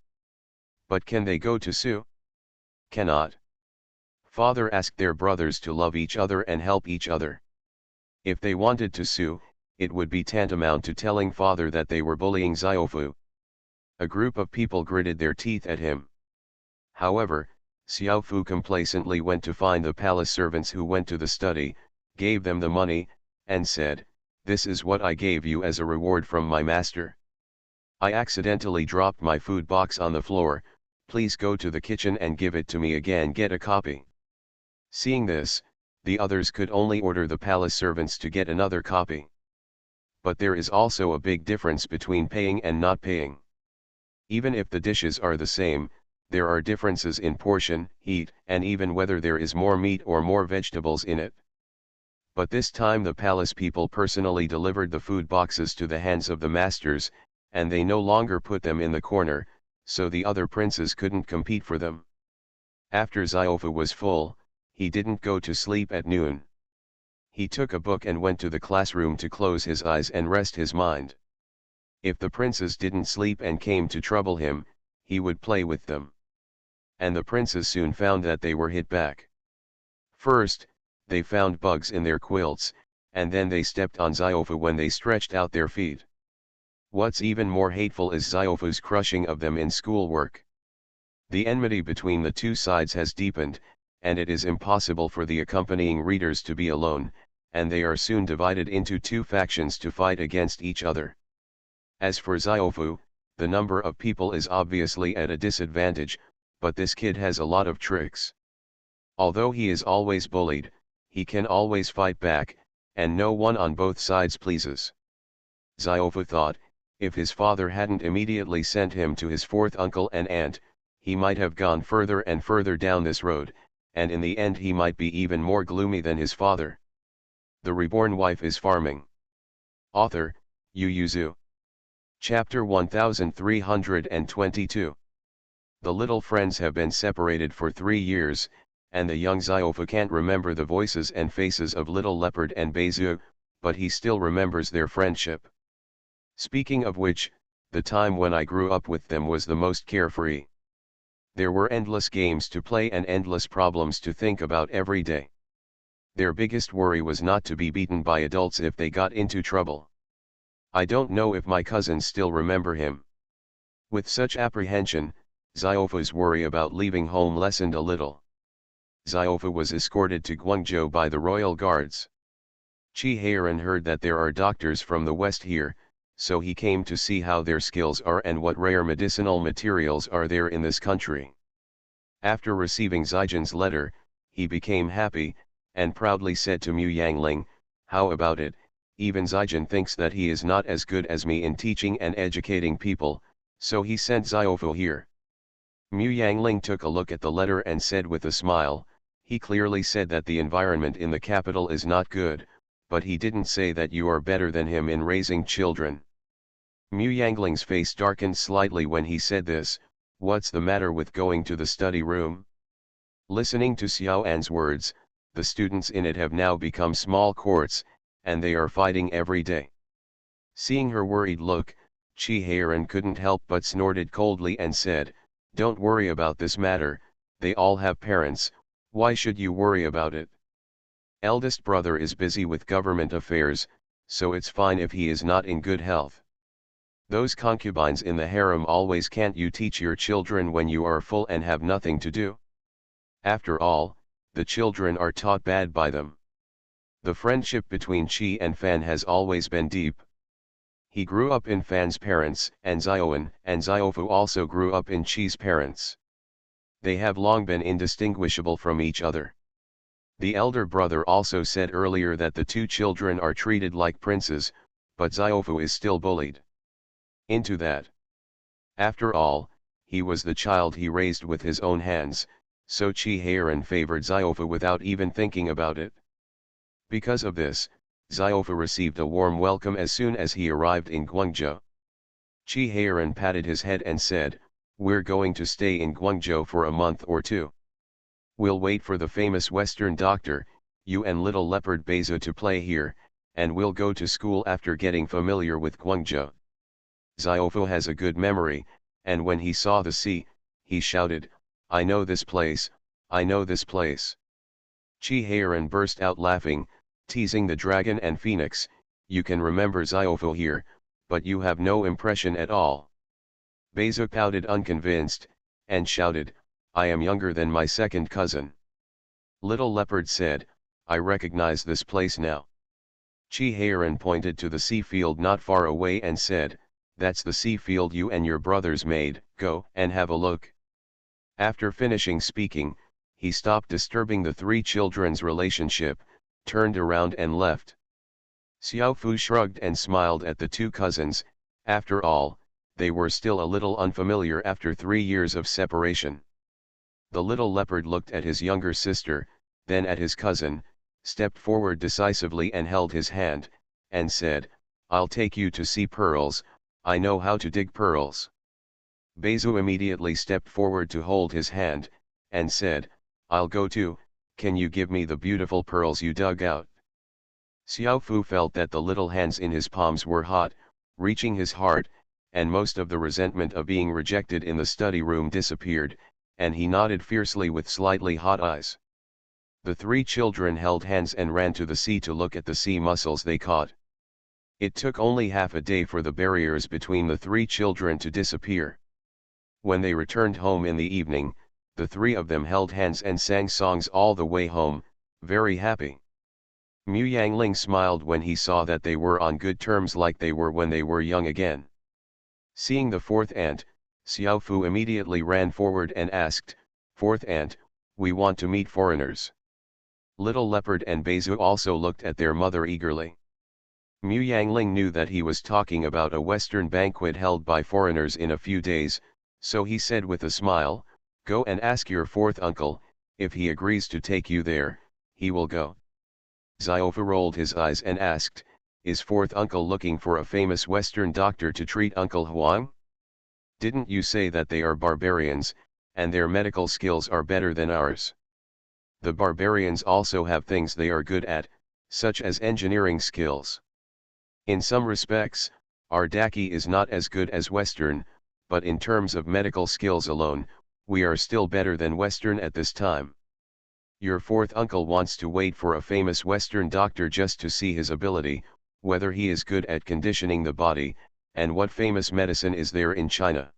"But can they go to sue?" "Cannot. Father asked their brothers to love each other and help each other. If they wanted to sue, it would be tantamount to telling father that they were bullying Xiaofu." A group of people gritted their teeth at him. However, Xiaofu complacently went to find the palace servants who went to the study, gave them the money, and said, "This is what I gave you as a reward from my master. I accidentally dropped my food box on the floor, please go to the kitchen and give it to me again, get a copy." Seeing this, the others could only order the palace servants to get another copy. But there is also a big difference between paying and not paying. Even if the dishes are the same, there are differences in portion, heat, and even whether there is more meat or more vegetables in it. But this time the palace people personally delivered the food boxes to the hands of the masters, and they no longer put them in the corner, so the other princes couldn't compete for them. After Xiaofu was full, he didn't go to sleep at noon. He took a book and went to the classroom to close his eyes and rest his mind. If the princes didn't sleep and came to trouble him, he would play with them. And the princes soon found that they were hit back. First, they found bugs in their quilts, and then they stepped on Xiaofu when they stretched out their feet. What's even more hateful is Xiaofu's crushing of them in schoolwork. The enmity between the two sides has deepened, and it is impossible for the accompanying readers to be alone, and they are soon divided into two factions to fight against each other. As for Xiaofu, the number of people is obviously at a disadvantage, but this kid has a lot of tricks. Although he is always bullied, he can always fight back, and no one on both sides pleases. Xiaofu thought, if his father hadn't immediately sent him to his fourth uncle and aunt, he might have gone further and further down this road, and in the end he might be even more gloomy than his father. The Reborn Wife is Farming. Author, Yu Yuzu. Chapter 1322. The little friends have been separated for 3 years, and the young Xiaofu can't remember the voices and faces of Little Leopard and Beizhu, but he still remembers their friendship. Speaking of which, the time when I grew up with them was the most carefree. There were endless games to play and endless problems to think about every day. Their biggest worry was not to be beaten by adults if they got into trouble. I don't know if my cousins still remember him. With such apprehension, Xiaofu's worry about leaving home lessened a little. Xiaofu was escorted to Guangzhou by the royal guards. Qi Heiran heard that there are doctors from the west here, so he came to see how their skills are and what rare medicinal materials are there in this country. After receiving Zijin's letter, he became happy, and proudly said to Mu Yangling, "How about it, even Zijin thinks that he is not as good as me in teaching and educating people, so he sent Xiaofu here." Mu Yangling took a look at the letter and said with a smile, "He clearly said that the environment in the capital is not good, but he didn't say that you are better than him in raising children." Mu Yangling's face darkened slightly when he said this. "What's the matter with going to the study room?" Listening to Xiao An's words, the students in it have now become small courts, and they are fighting every day. Seeing her worried look, Qi Heiran couldn't help but snorted coldly and said, "Don't worry about this matter, they all have parents, why should you worry about it? Eldest brother is busy with government affairs, so it's fine if he is not in good health. Those concubines in the harem always can't you teach your children when you are full and have nothing to do? After all, the children are taught bad by them." The friendship between Qi and Fan has always been deep. He grew up in Fan's parents, and Xiaoan and Xiaofu also grew up in Qi's parents. They have long been indistinguishable from each other. The elder brother also said earlier that the two children are treated like princes, but Xiaofu is still bullied into that. After all, he was the child he raised with his own hands, so Qi Heiran favored Xiaofu without even thinking about it. Because of this, Xiaofu received a warm welcome as soon as he arrived in Guangzhou. Qi Heiran patted his head and said, "We're going to stay in Guangzhou for a month or two. We'll wait for the famous Western doctor, you and Little Leopard Beizhu to play here, and we'll go to school after getting familiar with Guangzhou." Xiaofu has a good memory, and when he saw the sea, he shouted, "I know this place, I know this place." Qi Heiran burst out laughing, teasing the dragon and phoenix, "You can remember Xiaofu here, but you have no impression at all." Beizhu pouted unconvinced, and shouted, "I am younger than my second cousin." Little Leopard said, "I recognize this place now." Qi Heiran pointed to the sea field not far away and said, "That's the sea field you and your brothers made, go and have a look." After finishing speaking, he stopped disturbing the three children's relationship, turned around and left. Xiaofu shrugged and smiled at the two cousins. After all, they were still a little unfamiliar after 3 years of separation. The little leopard looked at his younger sister, then at his cousin, stepped forward decisively and held his hand, and said, "I'll take you to see pearls, I know how to dig pearls." Beizhu immediately stepped forward to hold his hand, and said, "I'll go too, can you give me the beautiful pearls you dug out?" Xiaofu felt that the little hands in his palms were hot, reaching his heart, and most of the resentment of being rejected in the study room disappeared, and he nodded fiercely with slightly hot eyes. The three children held hands and ran to the sea to look at the sea mussels they caught. It took only half a day for the barriers between the three children to disappear. When they returned home in the evening, the three of them held hands and sang songs all the way home, very happy. Mu Yangling smiled when he saw that they were on good terms like they were when they were young again. Seeing the fourth aunt, Xiaofu immediately ran forward and asked, "Fourth aunt, we want to meet foreigners." Little Leopard and Beizhu also looked at their mother eagerly. Mu Yangling knew that he was talking about a Western banquet held by foreigners in a few days, so he said with a smile, "Go and ask your fourth uncle, if he agrees to take you there, he will go." Xiaofu rolled his eyes and asked, "Is fourth uncle looking for a famous Western doctor to treat Uncle Huang? Didn't you say that they are barbarians, and their medical skills are better than ours. The barbarians also have things they are good at, such as engineering skills. In some respects, our Daki is not as good as Western, but in terms of medical skills alone, we are still better than Western at this time. Your fourth uncle wants to wait for a famous Western doctor just to see his ability, whether he is good at conditioning the body, and what famous medicine is there in China.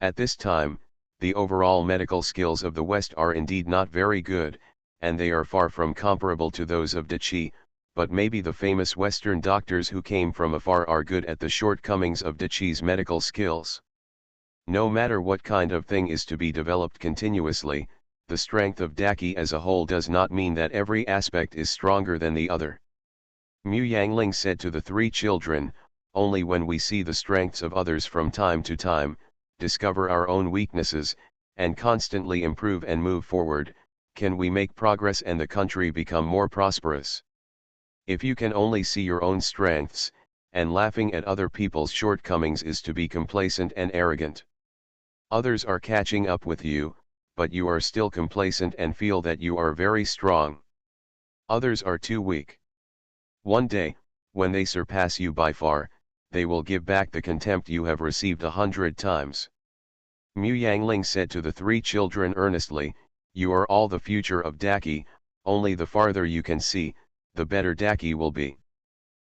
At this time, the overall medical skills of the West are indeed not very good, and they are far from comparable to those of Dachi, but maybe the famous Western doctors who came from afar are good at the shortcomings of Dachi's medical skills. No matter what kind of thing is to be developed continuously, the strength of Daki as a whole does not mean that every aspect is stronger than the other. Mu Yangling said to the three children, only when we see the strengths of others from time to time, discover our own weaknesses, and constantly improve and move forward, can we make progress and the country become more prosperous. If you can only see your own strengths, and laughing at other people's shortcomings is to be complacent and arrogant. Others are catching up with you, but you are still complacent and feel that you are very strong. Others are too weak. One day, when they surpass you by far, they will give back the contempt you have received 100 times. Mu Yangling said to the three children earnestly, you are all the future of Daki, only the farther you can see, the better Daki will be.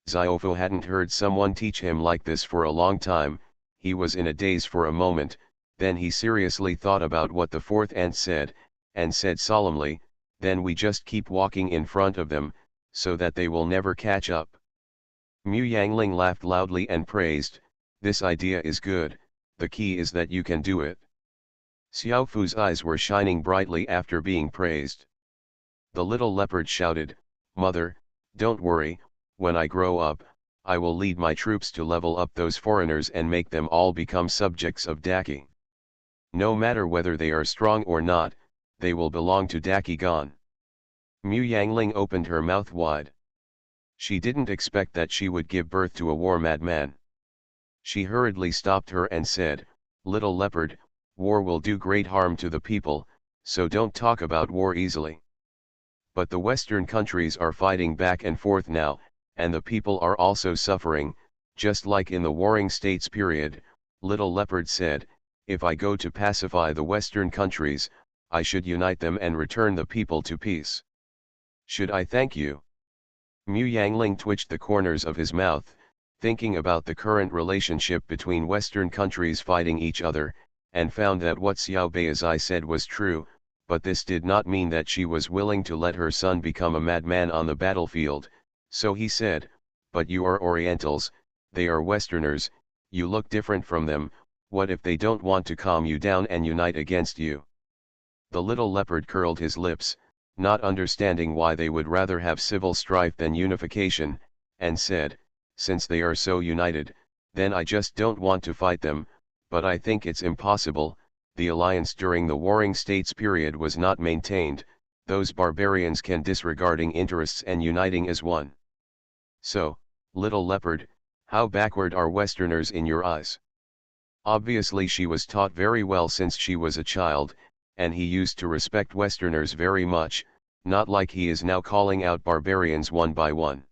Xiaofo hadn't heard someone teach him like this for a long time. He was in a daze for a moment, then he seriously thought about what the fourth ant said, and said solemnly, then we just keep walking in front of them, so that they will never catch up. Mu Yangling laughed loudly and praised, this idea is good, the key is that you can do it. Xiaofu's eyes were shining brightly after being praised. The little leopard shouted, Mother, don't worry, when I grow up, I will lead my troops to level up those foreigners and make them all become subjects of Daki. No matter whether they are strong or not, they will belong to Daki Gan. Mu Yangling opened her mouth wide. She didn't expect that she would give birth to a war madman. She hurriedly stopped her and said, Little leopard, war will do great harm to the people, so don't talk about war easily. But the Western countries are fighting back and forth now, and the people are also suffering, just like in the Warring States period. Little Leopard said, if I go to pacify the Western countries, I should unite them and return the people to peace. Should I thank you? Mu Yangling twitched the corners of his mouth, thinking about the current relationship between Western countries fighting each other, and found that what Xiao Beizai said was true, but this did not mean that she was willing to let her son become a madman on the battlefield, so he said, but you are Orientals, they are Westerners, you look different from them, what if they don't want to calm you down and unite against you? The little leopard curled his lips, not understanding why they would rather have civil strife than unification, and said, since they are so united, then I just don't want to fight them, but I think it's impossible, the alliance during the Warring States period was not maintained, those barbarians can disregarding interests and uniting as one. So, little leopard, how backward are Westerners in your eyes? Obviously she was taught very well since she was a child, and he used to respect Westerners very much, not like he is now calling out barbarians one by one.